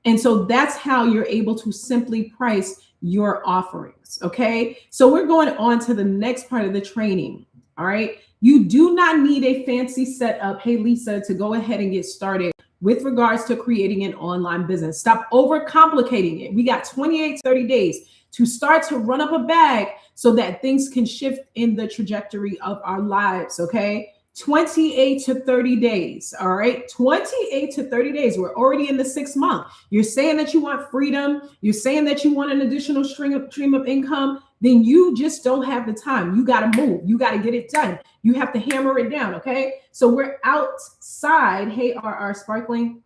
And so that's how you're able to simply price your offerings, okay? So we're going on to the next part of the training. All right. You do not need a fancy setup, hey Lisa, to go ahead and get started with regards to creating an online business. Stop overcomplicating it. We got 28, 30 days to start to run up a bag so that things can shift in the trajectory of our lives. Okay. 28 to 30 days. All right. 28 to 30 days. We're already in the 6th month. You're saying that you want freedom. You're saying that you want an additional stream of income. Then you just don't have the time. You got to move. You got to get it done. You have to hammer it down. Okay. So we're outside. Hey, RR Sparkling.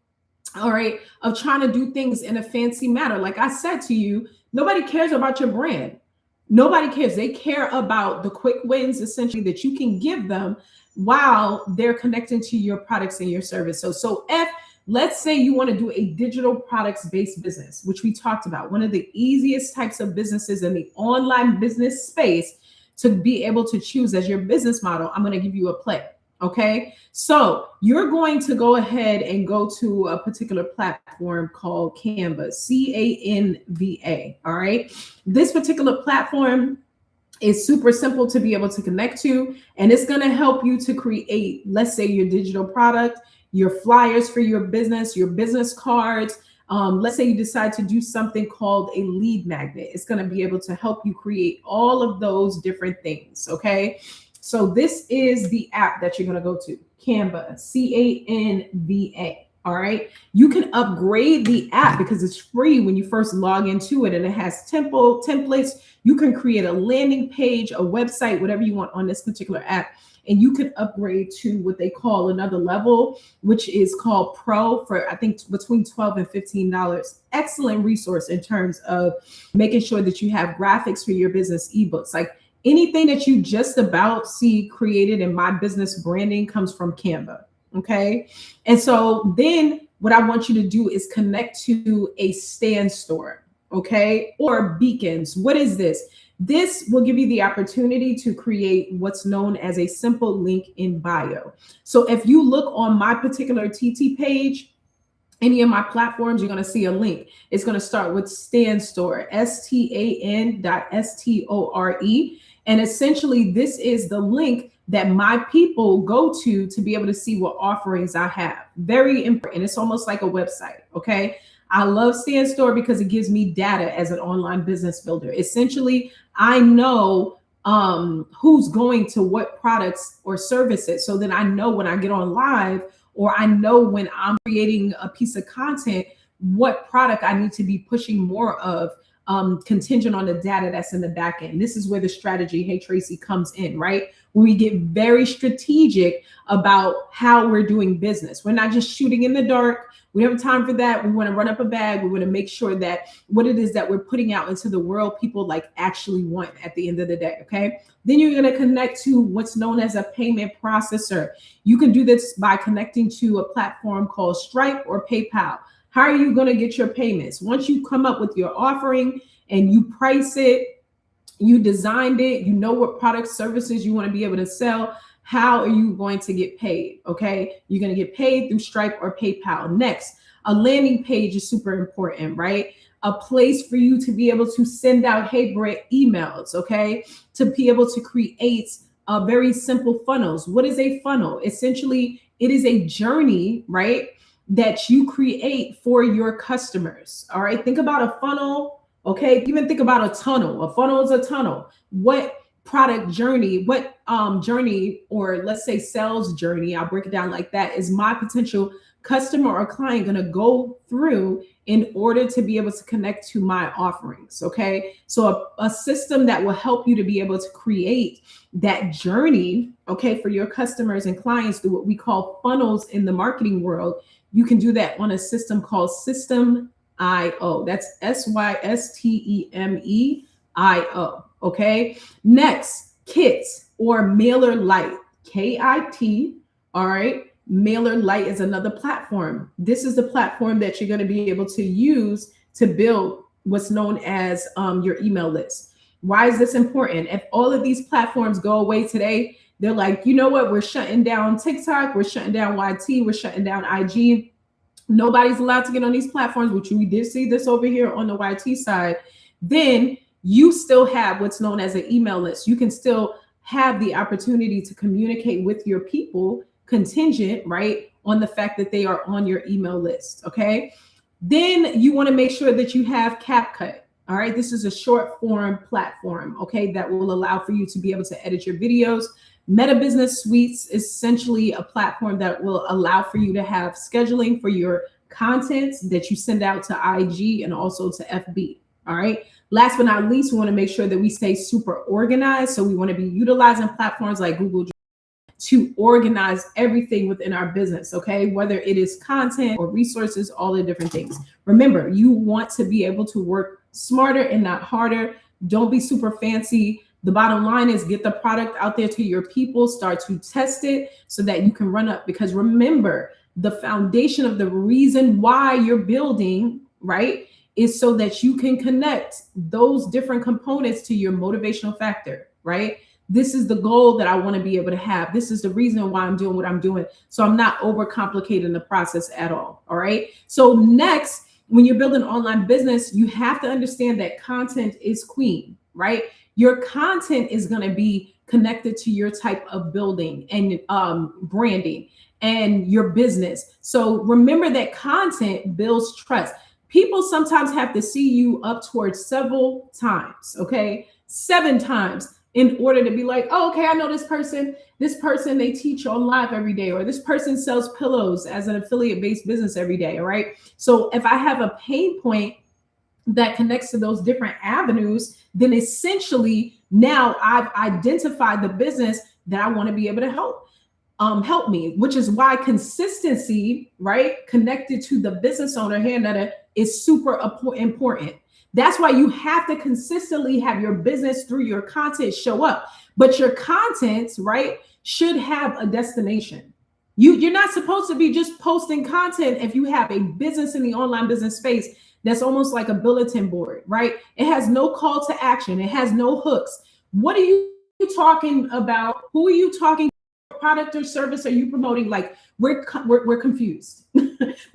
All right. Of trying to do things in a fancy manner. Like I said to you, nobody cares about your brand. Nobody cares. They care about the quick wins, essentially, that you can give them while they're connecting to your products and your service. So if let's say you want to do a digital products based business, which we talked about, one of the easiest types of businesses in the online business space to be able to choose as your business model, I'm going to give you a play. Okay, so you're going to go ahead and go to a particular platform called Canva, Canva. All right, this particular platform is super simple to be able to connect to, and it's going to help you to create, let's say, your digital product, your flyers for your business cards. Let's say you decide to do something called a lead magnet. It's going to be able to help you create all of those different things. Okay. So this is the app that you're going to go to, Canva, Canva. All right. You can upgrade the app because it's free when you first log into it, and it has templates. You can create a landing page, a website, whatever you want on this particular app. And you can upgrade to what they call another level, which is called Pro, for I think between $12 and $15. Excellent resource in terms of making sure that you have graphics for your business, ebooks, like anything that you just about see created in My Business Branding comes from Canva. Okay. And so then what I want you to do is connect to a Stand Store. Okay. Or beacons. What is this? This will give you the opportunity to create what's known as a simple link in bio. So if you look on my particular TT page, any of my platforms, you're going to see a link. It's going to start with Stand Store, STAN.STORE. And essentially, this is the link that my people go to be able to see what offerings I have. Very important. It's almost like a website. Okay. I love Stand Store because it gives me data as an online business builder. Essentially, I know who's going to what products or services, so that I know when I get on live, or I know when I'm creating a piece of content, what product I need to be pushing more of, contingent on the data that's in the back end. This is where the strategy, hey Tracy, comes in, right? When we get very strategic about how we're doing business. We're not just shooting in the dark. We don't have time for that. We want to run up a bag. We want to make sure that what it is that we're putting out into the world, people like actually want at the end of the day. Okay. Then you're going to connect to what's known as a payment processor. You can do this by connecting to a platform called Stripe or PayPal. How are you going to get your payments? Once you come up with your offering and you price it, you designed it, you know what products, services you want to be able to sell, how are you going to get paid? Okay, you're going to get paid through Stripe or PayPal. Next, a landing page is super important, right? A place for you to be able to send out, hey, Brett, emails, okay? To be able to create very simple funnels. What is a funnel? Essentially, it is a journey, right, that you create for your customers. All right, think about a funnel. Okay, even think about a tunnel. A funnel is a tunnel. What product journey, what journey, or let's say sales journey, I'll break it down like that, is my potential customer or client going to go through in order to be able to connect to my offerings? Okay, so a system that will help you to be able to create that journey, okay, for your customers and clients through what we call funnels in the marketing world. You can do that on a system called Systeme.io. That's Systeme.io. Okay. Next, Kits or MailerLite, KIT. All right. MailerLite is another platform. This is the platform that you're going to be able to use to build what's known as your email list. Why is this important? If all of these platforms go away today, they're like, you know what? We're shutting down TikTok. We're shutting down YT. We're shutting down IG. Nobody's allowed to get on these platforms, which we did see this over here on the YT side. Then you still have what's known as an email list. You can still have the opportunity to communicate with your people contingent, right, on the fact that they are on your email list. Okay. Then you want to make sure that you have CapCut. All right. This is a short form platform, okay, that will allow for you to be able to edit your videos. Meta Business Suites is essentially a platform that will allow for you to have scheduling for your content that you send out to IG and also to FB. All right. Last but not least, we want to make sure that we stay super organized. So we want to be utilizing platforms like Google to organize everything within our business, okay? Whether it is content or resources, all the different things. Remember, you want to be able to work smarter and not harder. Don't be super fancy. The bottom line is get the product out there to your people, start to test it so that you can run up. Because remember, the foundation of the reason why you're building, right, is so that you can connect those different components to your motivational factor, right? This is the goal that I want to be able to have. This is the reason why I'm doing what I'm doing. So I'm not overcomplicating the process at all. All right. So next, when you're building an online business, you have to understand that content is queen, right? Your content is going to be connected to your type of building and branding and your business. So remember that content builds trust. People sometimes have to see you up towards several times, okay? 7 times in order to be like, oh, okay, I know this person, they teach on live every day, or this person sells pillows as an affiliate-based business every day, all right? So if I have a pain point that connects to those different avenues, then essentially now I've identified the business that I want to be able to help me, which is why consistency, right, connected to the business owner here, Netta, is super important. That's why you have to consistently have your business through your content show up. But your content, right, should have a destination. You're not supposed to be just posting content if you have a business in the online business space that's almost like a bulletin board, right? It has no call to action. It has no hooks. What are you talking about? Who are you talking about? Product or service are you promoting? Like we're confused.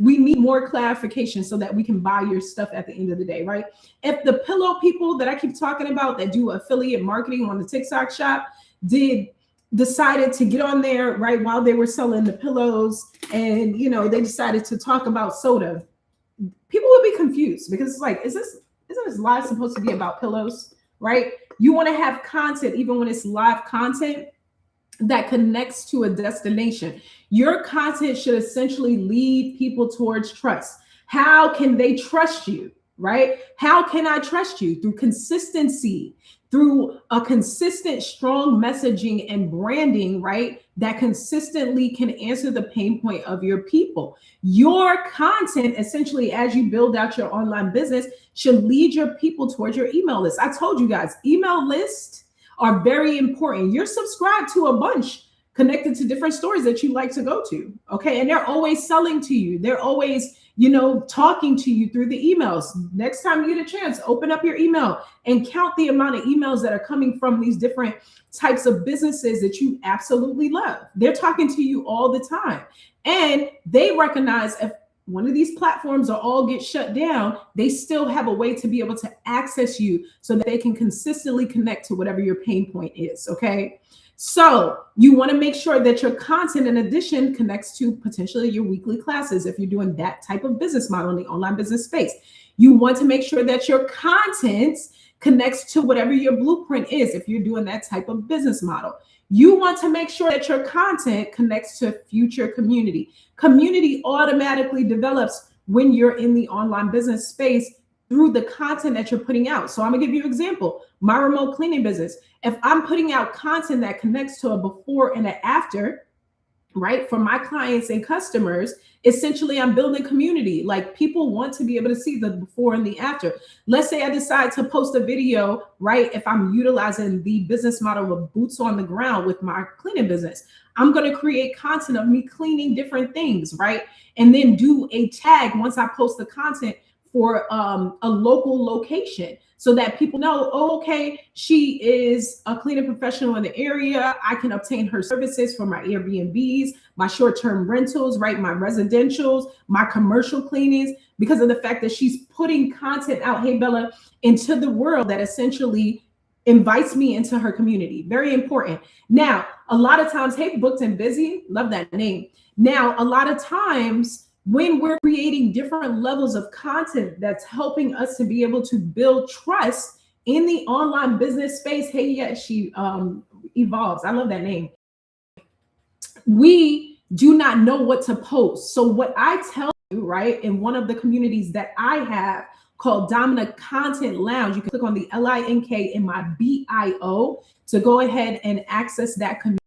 We need more clarification so that we can buy your stuff at the end of the day, right? If the pillow people that I keep talking about that do affiliate marketing on the TikTok shop decided to get on there right while they were selling the pillows, and they decided to talk about soda, people would be confused because it's like, isn't this live supposed to be about pillows, right? You want to have content even when it's live content that connects to a destination. Your content should essentially lead people towards trust. How can they trust you, right? How can I trust you? Through consistency, through a consistent, strong messaging and branding, right? That consistently can answer the pain point of your people. Your content, essentially, as you build out your online business, should lead your people towards your email list. I told you guys, email lists are very important. You're subscribed to a bunch connected to different stores that you like to go to, okay? And they're always selling to you. They're always, talking to you through the emails. Next time you get a chance, open up your email and count the amount of emails that are coming from these different types of businesses that you absolutely love. They're talking to you all the time. And they recognize if one of these platforms or all get shut down, they still have a way to be able to access you so that they can consistently connect to whatever your pain point is, okay? So you want to make sure that your content, in addition, connects to potentially your weekly classes if you're doing that type of business model in the online business space. You want to make sure that your content connects to whatever your blueprint is if you're doing that type of business model. You want to make sure that your content connects to future community. Community automatically develops when you're in the online business space through the content that you're putting out. So I'm gonna give you an example. My remote cleaning business. If I'm putting out content that connects to a before and an after, right, for my clients and customers, essentially I'm building community. Like people want to be able to see the before and the after. Let's say I decide to post a video, right? If I'm utilizing the business model of boots on the ground with my cleaning business, I'm going to create content of me cleaning different things, right? And then do a tag once I post the content for a local location so that people know, oh, okay, she is a cleaning professional in the area. I can obtain her services for my Airbnbs, my short-term rentals, right? My residentials, my commercial cleanings, because of the fact that she's putting content out, hey, Bella, into the world that essentially invites me into her community. Very important. Now, a lot of times, hey, Booked and Busy, love that name. Now, a lot of times when we're creating different levels of content that's helping us to be able to build trust in the online business space, hey, yeah, she evolves. I love that name. We do not know what to post. So what I tell you, right, in one of the communities that I have called Domina Content Lounge, you can click on the LINK in my bio to go ahead and access that community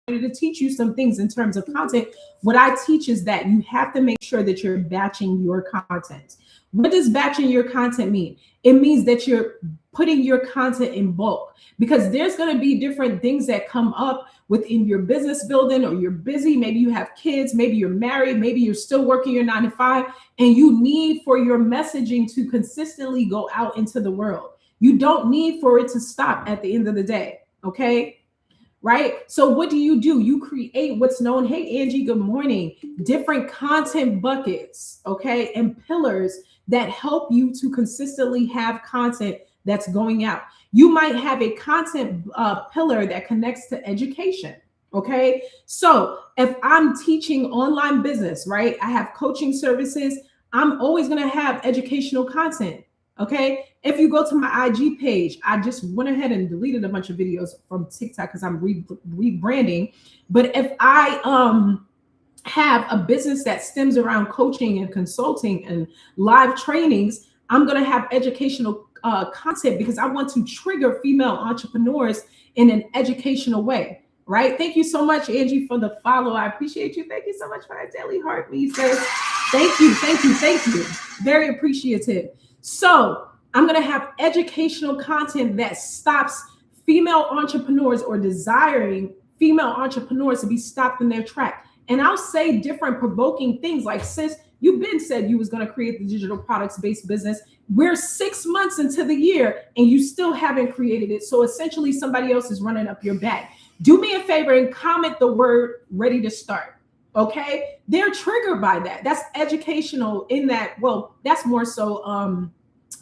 to teach you some things in terms of content. What I teach is that you have to make sure that you're batching your content. What does batching your content mean? It means that you're putting your content in bulk, because there's going to be different things that come up within your business building, or you're busy. Maybe you have kids, maybe you're married, maybe you're still working your 9 to 5, and you need for your messaging to consistently go out into the world. You don't need for it to stop at the end of the day. Okay. Right? So what do? You create what's known, hey, Angie, good morning, different content buckets, okay, and pillars that help you to consistently have content that's going out. You might have a content pillar that connects to education, okay? So if I'm teaching online business, right, I have coaching services, I'm always going to have educational content. Okay. If you go to my IG page, I just went ahead and deleted a bunch of videos from TikTok because I'm rebranding. But if I have a business that stems around coaching and consulting and live trainings, I'm going to have educational content because I want to trigger female entrepreneurs in an educational way. Right. Thank you so much, Angie, for the follow. I appreciate you. Thank you so much for that daily heartbeat, sis. Thank you. Thank you. Thank you. Very appreciative. So I'm going to have educational content that stops female entrepreneurs or desiring female entrepreneurs to be stopped in their track. And I'll say different provoking things like, sis, you've been said you was going to create the digital products based business. We're 6 months into the year and you still haven't created it. So essentially somebody else is running up your back. Do me a favor and comment the word ready to start. Okay. They're triggered by that. That's educational in that. Well, that's more so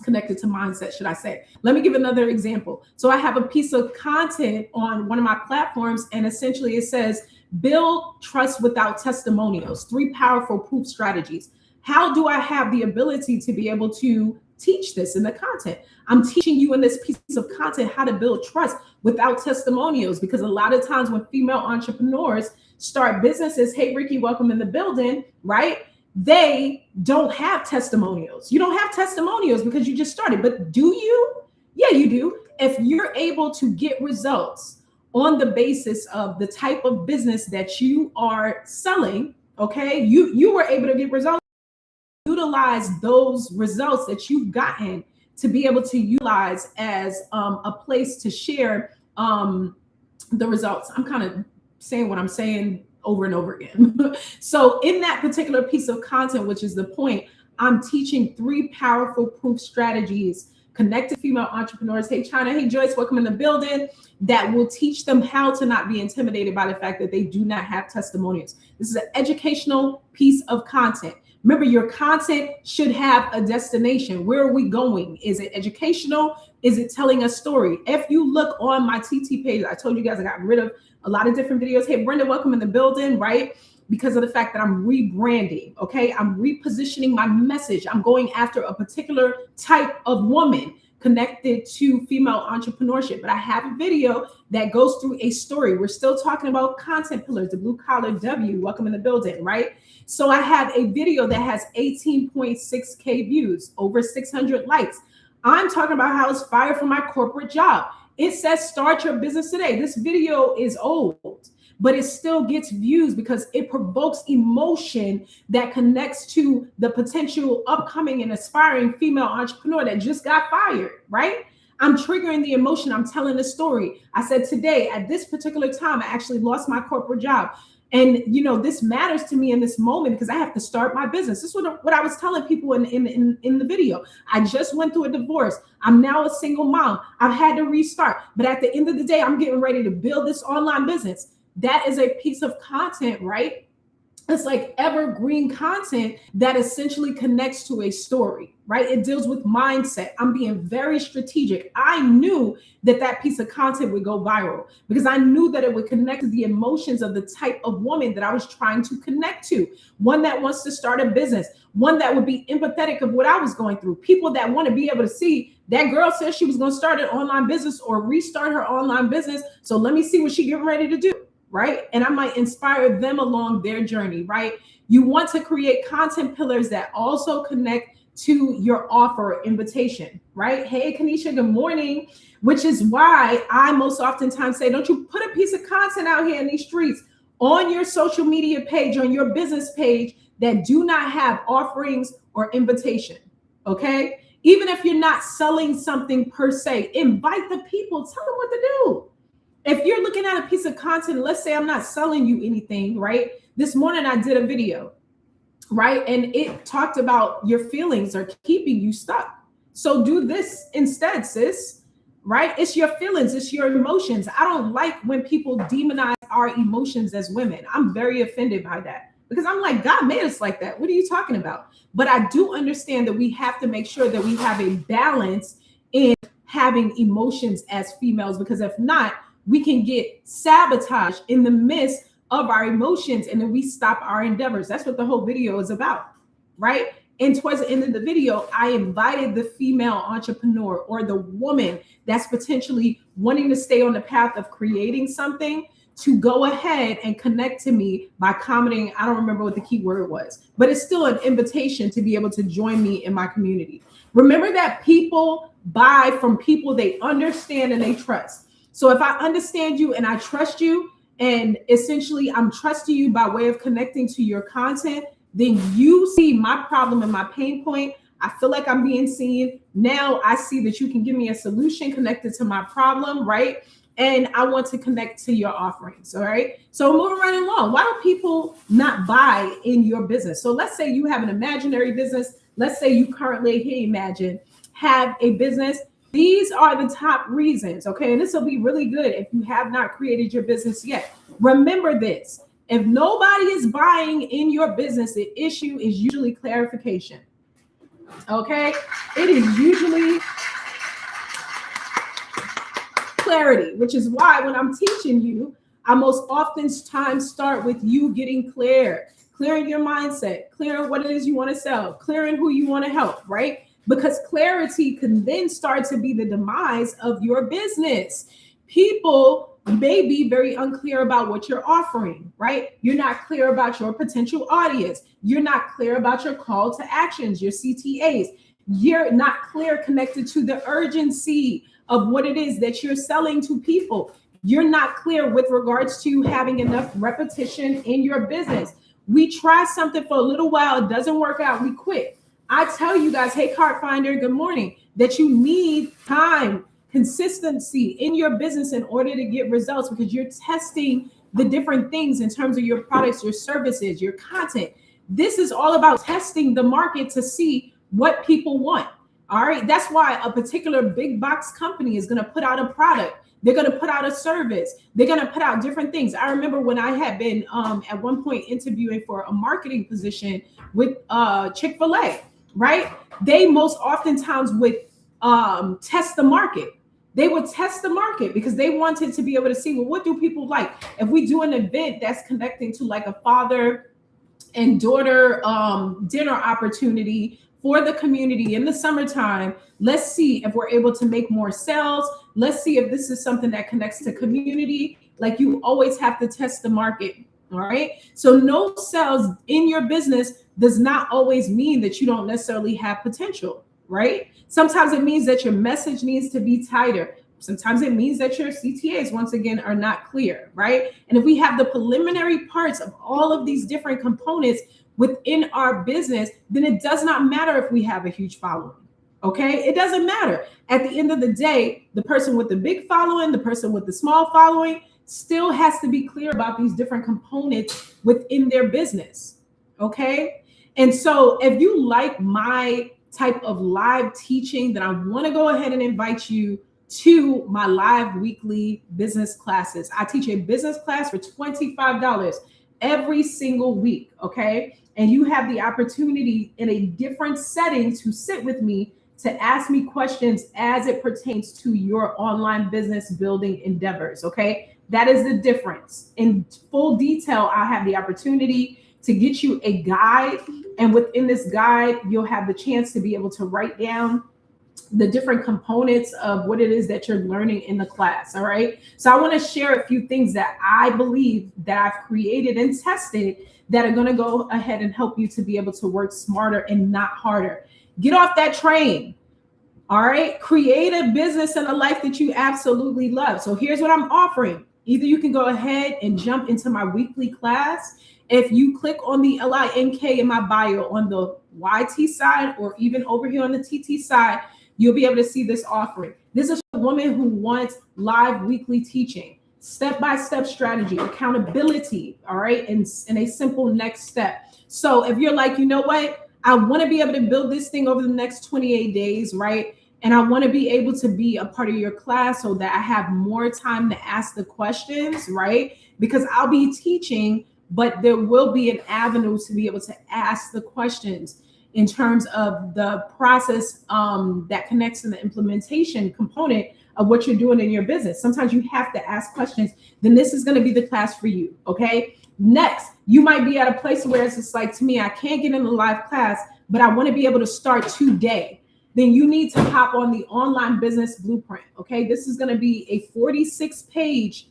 connected to mindset, should I say. Let me give another example. So I have a piece of content on one of my platforms, and essentially it says, build trust without testimonials, 3 powerful proof strategies. How do I have the ability to be able to teach this in the content? I'm teaching you in this piece of content how to build trust without testimonials, because a lot of times when female entrepreneurs start businesses, hey, Ricky, welcome in the building, right? They don't have testimonials. You don't have testimonials because you just started, but do you? Yeah, you do. If you're able to get results on the basis of the type of business that you are selling, okay, you were able to get results. Utilize those results that you've gotten to be able to utilize as a place to share the results. I'm kind of saying what I'm saying over and over again. So in that particular piece of content, which is the point, I'm teaching 3 powerful proof strategies connected female entrepreneurs. Hey, China. Hey, Joyce, welcome in the building. That will teach them how to not be intimidated by the fact that they do not have testimonials. This is an educational piece of content. Remember, your content should have a destination. Where are we going? Is it educational? Is it telling a story? If you look on my TT page, I told you guys I got rid of a lot of different videos. Hey, Brenda, welcome in the building, right? Because of the fact that I'm rebranding, okay? I'm repositioning my message. I'm going after a particular type of woman connected to female entrepreneurship. But I have a video that goes through a story. We're still talking about content pillars, the blue collar W, welcome in the building, right? So I have a video that has 18.6K views, over 600 likes. I'm talking about how I was fired from my corporate job. It says start your business today. This video is old, but it still gets views because it provokes emotion that connects to the potential upcoming and aspiring female entrepreneur that just got fired, right? I'm triggering the emotion. I'm telling the story. I said today, at this particular time, I actually lost my corporate job. And, you know, this matters to me in this moment because I have to start my business. This is what I was telling people in the video. I just went through a divorce. I'm now a single mom. I've had to restart. But at the end of the day, I'm getting ready to build this online business. That is a piece of content, right? it's like evergreen content that essentially connects to a story, right? It deals with mindset. I'm being very strategic. I knew that that piece of content would go viral because I knew that it would connect to the emotions of the type of woman that I was trying to connect to. One that wants to start a business, one that would be empathetic of what I was going through, people that want to be able to see that girl said she was going to start an online business or restart her online business. So let me see what she's getting ready to do. Right. And I might inspire them along their journey. Right. You want to create content pillars that also connect to your offer or invitation. Right. Hey, Kanisha, good morning. Which is why I most oftentimes say, don't you put a piece of content out here in these streets on your social media page, on your business page that do not have offerings or invitation. Okay. Even if you're not selling something per se, invite the people, tell them what to do. If you're looking at a piece of content, let's say I'm not selling you anything, right? This morning I did a video, right? And it talked about your feelings are keeping you stuck. So do this instead, sis, right? It's your feelings, it's your emotions. I don't like when people demonize our emotions as women. I'm very offended by that because I'm like, God made us like that. What are you talking about? But I do understand that we have to make sure that we have a balance in having emotions as females, because if not, we can get sabotaged in the midst of our emotions and then we stop our endeavors. That's what the whole video is about, right? And towards the end of the video, I invited the female entrepreneur or the woman that's potentially wanting to stay on the path of creating something to go ahead and connect to me by commenting. I don't remember what the key word was, but it's still an invitation to be able to join me in my community. Remember that people buy from people they understand and they trust. So if I understand you and I trust you, and essentially I'm trusting you by way of connecting to your content, then you see my problem and my pain point. I feel like I'm being seen. Now I see that you can give me a solution connected to my problem, right? And I want to connect to your offerings, all right? So moving right along, why do people not buy in your business? So let's say you have an imaginary business. Let's say you currently, imagine, have a business. These are the top reasons, okay? And this will be really good if you have not created your business yet. Remember this. If nobody is buying in your business, the issue is usually clarification, okay? It is usually clarity, which is why when I'm teaching you, I most oftentimes start with you getting clear, clearing your mindset, clearing what it is you want to sell, clearing who you want to help, right? Because clarity can then start to be the demise of your business. People may be very unclear about what you're offering, right? You're not clear about your potential audience. You're not clear about your call to actions, your CTAs. You're not clear connected to the urgency of what it is that you're selling to people. You're not clear with regards to having enough repetition in your business. We try something for a little while, it doesn't work out, we quit. I tell you guys, hey, Cart Finder, good morning, that you need time, consistency in your business in order to get results, because you're testing the different things in terms of your products, your services, your content. This is all about testing the market to see what people want. All right. That's why a particular big box company is going to put out a product. They're going to put out a service. They're going to put out different things. I remember when I had been at one point interviewing for a marketing position with Chick-fil-A. Right? They most oftentimes would test the market. They would test the market because they wanted to be able to see, well, what do people like? If we do an event that's connecting to like a father and daughter dinner opportunity for the community in the summertime, let's see if we're able to make more sales. Let's see if this is something that connects to community. Like, you always have to test the market. All right. So no sales in your business does not always mean that you don't necessarily have potential, right? Sometimes it means that your message needs to be tighter. Sometimes it means that your CTAs, once again, are not clear, right? And if we have the preliminary parts of all of these different components within our business, then it does not matter if we have a huge following. Okay, it doesn't matter. At the end of the day, the person with the big following, the person with the small following, still has to be clear about these different components within their business. Okay. And so if you like my type of live teaching, then I want to go ahead and invite you to my live weekly business classes. I teach a business class for $25. every single week, okay? And you have the opportunity in a different setting to sit with me to ask me questions as it pertains to your online business building endeavors, okay? That is the difference. In full detail, I'll have the opportunity to get you a guide. And within this guide, you'll have the chance to be able to write down the different components of what it is that you're learning in the class. All right. So I want to share a few things that I believe that I've created and tested that are going to go ahead and help you to be able to work smarter and not harder. Get off that train. All right. Create a business and a life that you absolutely love. So here's what I'm offering. Either you can go ahead and jump into my weekly class. If you click on the LINK in my bio on the YT side, or even over here on the TT side, you'll be able to see this offering. This is for a woman who wants live weekly teaching, step-by-step strategy, accountability, all right, and a simple next step. So if you're like, you know what, I want to be able to build this thing over the next 28 days, right? And I want to be able to be a part of your class so that I have more time to ask the questions, right? Because I'll be teaching, but there will be an avenue to be able to ask the questions in terms of the process that connects to the implementation component of what you're doing in your business. Sometimes you have to ask questions. Then this is going to be the class for you, okay? Next, you might be at a place where it's just like, to me, I can't get in a live class, but I want to be able to start today. Then you need to hop on the Online Business Blueprint, okay? This is going to be a 46-page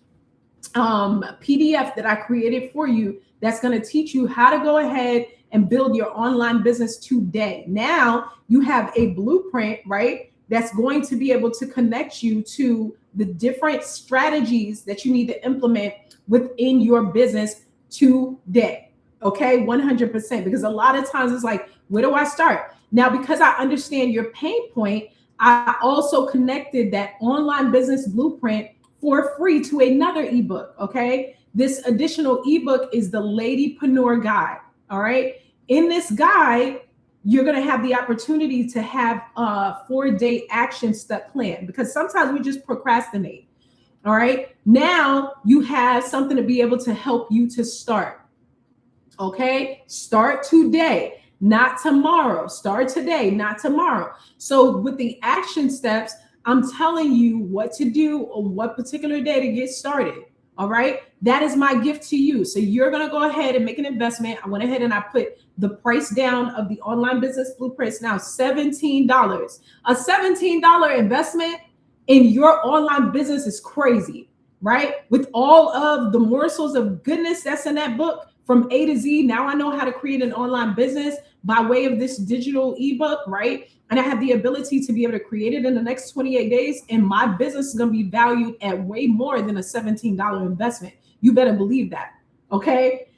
PDF that I created for you that's going to teach you how to go ahead and build your online business today. Now you have a blueprint, right? That's going to be able to connect you to the different strategies that you need to implement within your business today. Okay, 100%. Because a lot of times it's like, where do I start? Now, because I understand your pain point, I also connected that Online Business Blueprint for free to another ebook. Okay, this additional ebook is the Ladypreneur Guide. All right. In this guide, you're going to have the opportunity to have a 4-day action step plan, because sometimes we just procrastinate. All right. Now you have something to be able to help you to start. Okay. Start today, not tomorrow. Start today, not tomorrow. So with the action steps, I'm telling you what to do on what particular day to get started. All right. That is my gift to you. So you're going to go ahead and make an investment. I went ahead and I put the price down of the Online Business Blueprint. It's now $17. A $17 investment in your online business is crazy, right? With all of the morsels of goodness that's in that book from A to Z. Now I know how to create an online business by way of this digital ebook, right? And I have the ability to be able to create it in the next 28 days. And my business is going to be valued at way more than a $17 investment. You better believe that. Okay.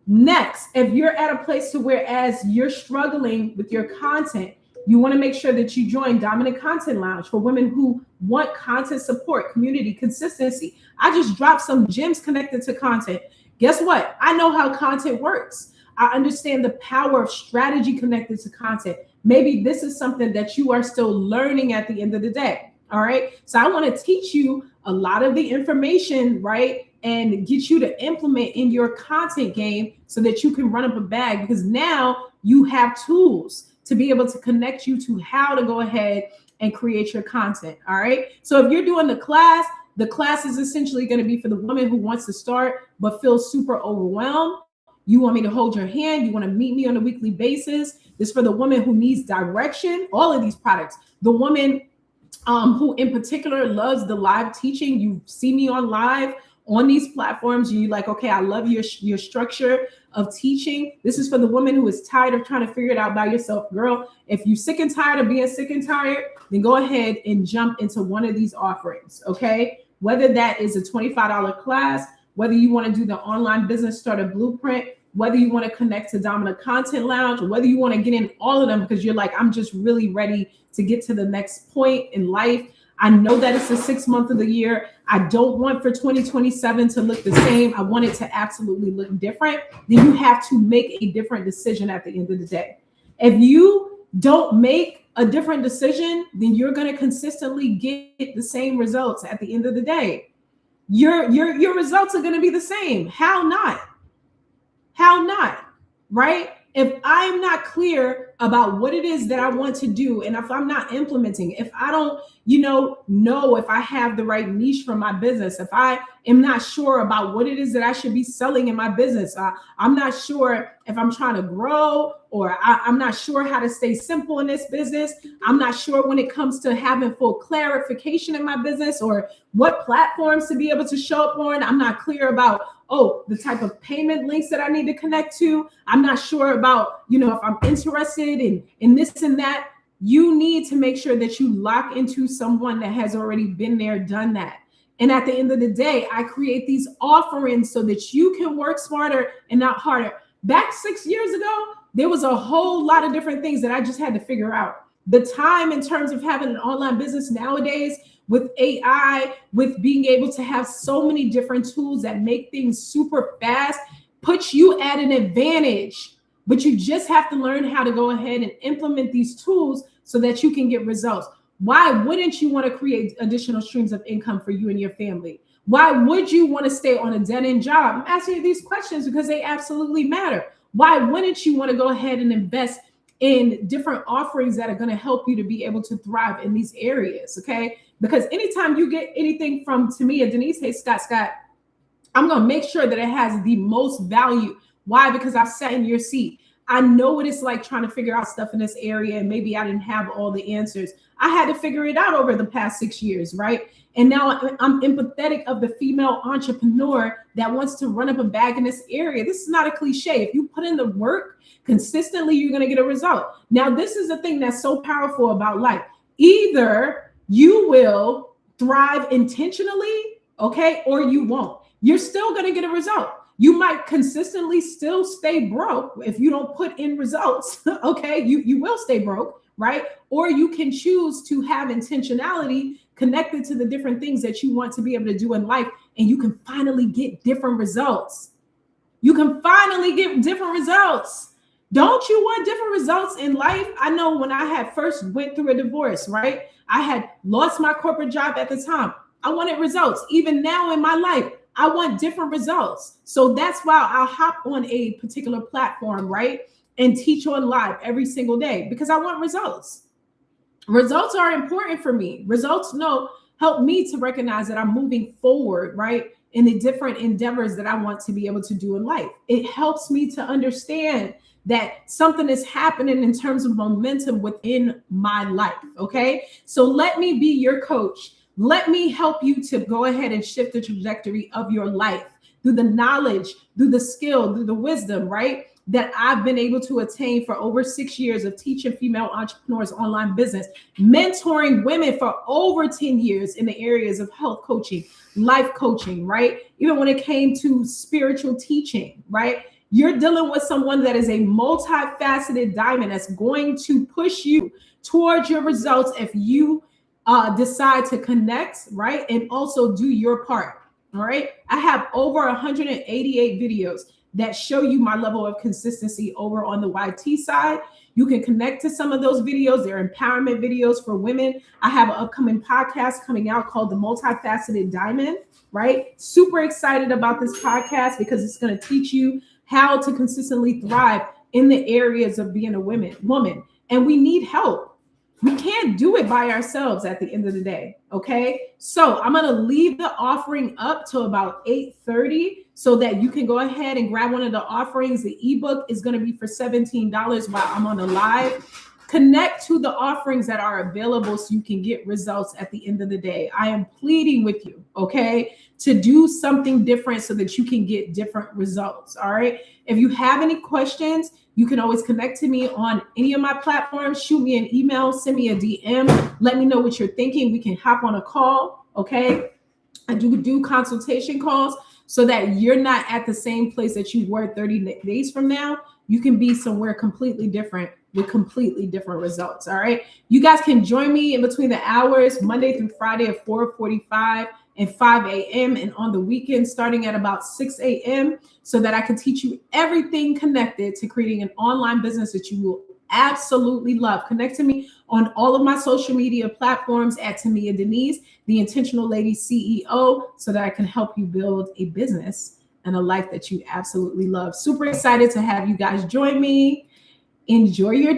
Next, if you're at a place to where as you're struggling with your content, you want to make sure that you join Dominant Content Lounge for women who want content support, community, consistency. I just dropped some gems connected to content. Guess what? I know how content works. I understand the power of strategy connected to content. Maybe this is something that you are still learning at the end of the day. All right. So I want to teach you a lot of the information, right? And get you to implement in your content game so that you can run up a bag, because now you have tools to be able to connect you to how to go ahead and create your content. All right. So if you're doing the class is essentially going to be for the woman who wants to start but feels super overwhelmed. You want me to hold your hand. You want to meet me on a weekly basis. This is for the woman who needs direction. All of these products. The woman who in particular loves the live teaching. You see me on live on these platforms. You're like, okay, I love your structure of teaching. This is for the woman who is tired of trying to figure it out by yourself. Girl, if you're sick and tired of being sick and tired, then go ahead and jump into one of these offerings. Okay. Whether that is a $25 class, whether you want to do the Online Business Starter Blueprint, whether you want to connect to Dominant Content Lounge, or whether you want to get in all of them because you're like, I'm just really ready to get to the next point in life. I know that it's the 6th month of the year. I don't want for 2027 to look the same. I want it to absolutely look different. Then you have to make a different decision at the end of the day. If you don't make a different decision, then you're going to consistently get the same results at the end of the day. Your results are going to be the same. How not? How not? Right? If I'm not clear about what it is that I want to do, and if I'm not implementing, if I don't, know if I have the right niche for my business, if I am not sure about what it is that I should be selling in my business, I'm not sure if I'm trying to grow, or I'm not sure how to stay simple in this business. I'm not sure when it comes to having full clarification in my business, or what platforms to be able to show up on. I'm not clear about the type of payment links that I need to connect to. I'm not sure about, if I'm interested in this and that. You need to make sure that you lock into someone that has already been there, done that. And at the end of the day, I create these offerings so that you can work smarter and not harder. Back 6 years ago, there was a whole lot of different things that I just had to figure out. The time in terms of having an online business nowadays, with AI, with being able to have so many different tools that make things super fast, puts you at an advantage. But you just have to learn how to go ahead and implement these tools so that you can get results. Why wouldn't you want to create additional streams of income for you and your family? Why would you want to stay on a dead-end job? I'm asking you these questions because they absolutely matter. Why wouldn't you want to go ahead and invest in different offerings that are going to help you to be able to thrive in these areas? Okay. Because anytime you get anything from Tamia Denise, hey, Scott, I'm going to make sure that it has the most value. Why? Because I've sat in your seat. I know what it's like trying to figure out stuff in this area. And maybe I didn't have all the answers. I had to figure it out over the past 6 years, right? And now I'm empathetic of the female entrepreneur that wants to run up a bag in this area. This is not a cliche. If you put in the work consistently, you're going to get a result. Now, this is the thing that's so powerful about life. Either you will thrive intentionally, okay, or you won't. You're still going to get a result. You might consistently still stay broke if you don't put in results, okay? You will stay broke, right? Or you can choose to have intentionality connected to the different things that you want to be able to do in life, and you can finally get different results. You can finally get different results. Don't you want different results in life? I know when I had first went through a divorce, right? I had lost my corporate job at the time. I wanted results. Even now in my life, I want different results. So that's why I'll hop on a particular platform, right? And teach on live every single day because I want results. Results are important for me. Results help me to recognize that I'm moving forward, right? In the different endeavors that I want to be able to do in life. It helps me to understand that something is happening in terms of momentum within my life, okay? So let me be your coach. Let me help you to go ahead and shift the trajectory of your life through the knowledge, through the skill, through the wisdom, right? That I've been able to attain for over 6 years of teaching female entrepreneurs online business, mentoring women for over 10 years in the areas of health coaching, life coaching, right? Even when it came to spiritual teaching, right? You're dealing with someone that is a multifaceted diamond that's going to push you towards your results if you decide to connect, right? And also do your part, all right? I have over 188 videos that show you my level of consistency over on the YT side. You can connect to some of those videos. They're empowerment videos for women. I have an upcoming podcast coming out called The Multifaceted Diamond, right? Super excited about this podcast because it's going to teach you how to consistently thrive in the areas of being a woman. And we need help. We can't do it by ourselves at the end of the day, okay? So I'm going to leave the offering up to about 8:30 so that you can go ahead and grab one of the offerings. The ebook is going to be for $17 while I'm on the live. Connect to the offerings that are available so you can get results at the end of the day. I am pleading with you, okay, to do something different so that you can get different results, all right? If you have any questions, you can always connect to me on any of my platforms. Shoot me an email, send me a DM. Let me know what you're thinking. We can hop on a call, okay? I do consultation calls so that you're not at the same place that you were 30 days from now. You can be somewhere completely different with completely different results, all right? You guys can join me in between the hours, Monday through Friday at 4:45 and 5 a.m. and on the weekend starting at about 6 a.m. so that I can teach you everything connected to creating an online business that you will absolutely love. Connect to me on all of my social media platforms at Tamia Denise, the Intentional Lady CEO, so that I can help you build a business and a life that you absolutely love. Super excited to have you guys join me. Enjoy your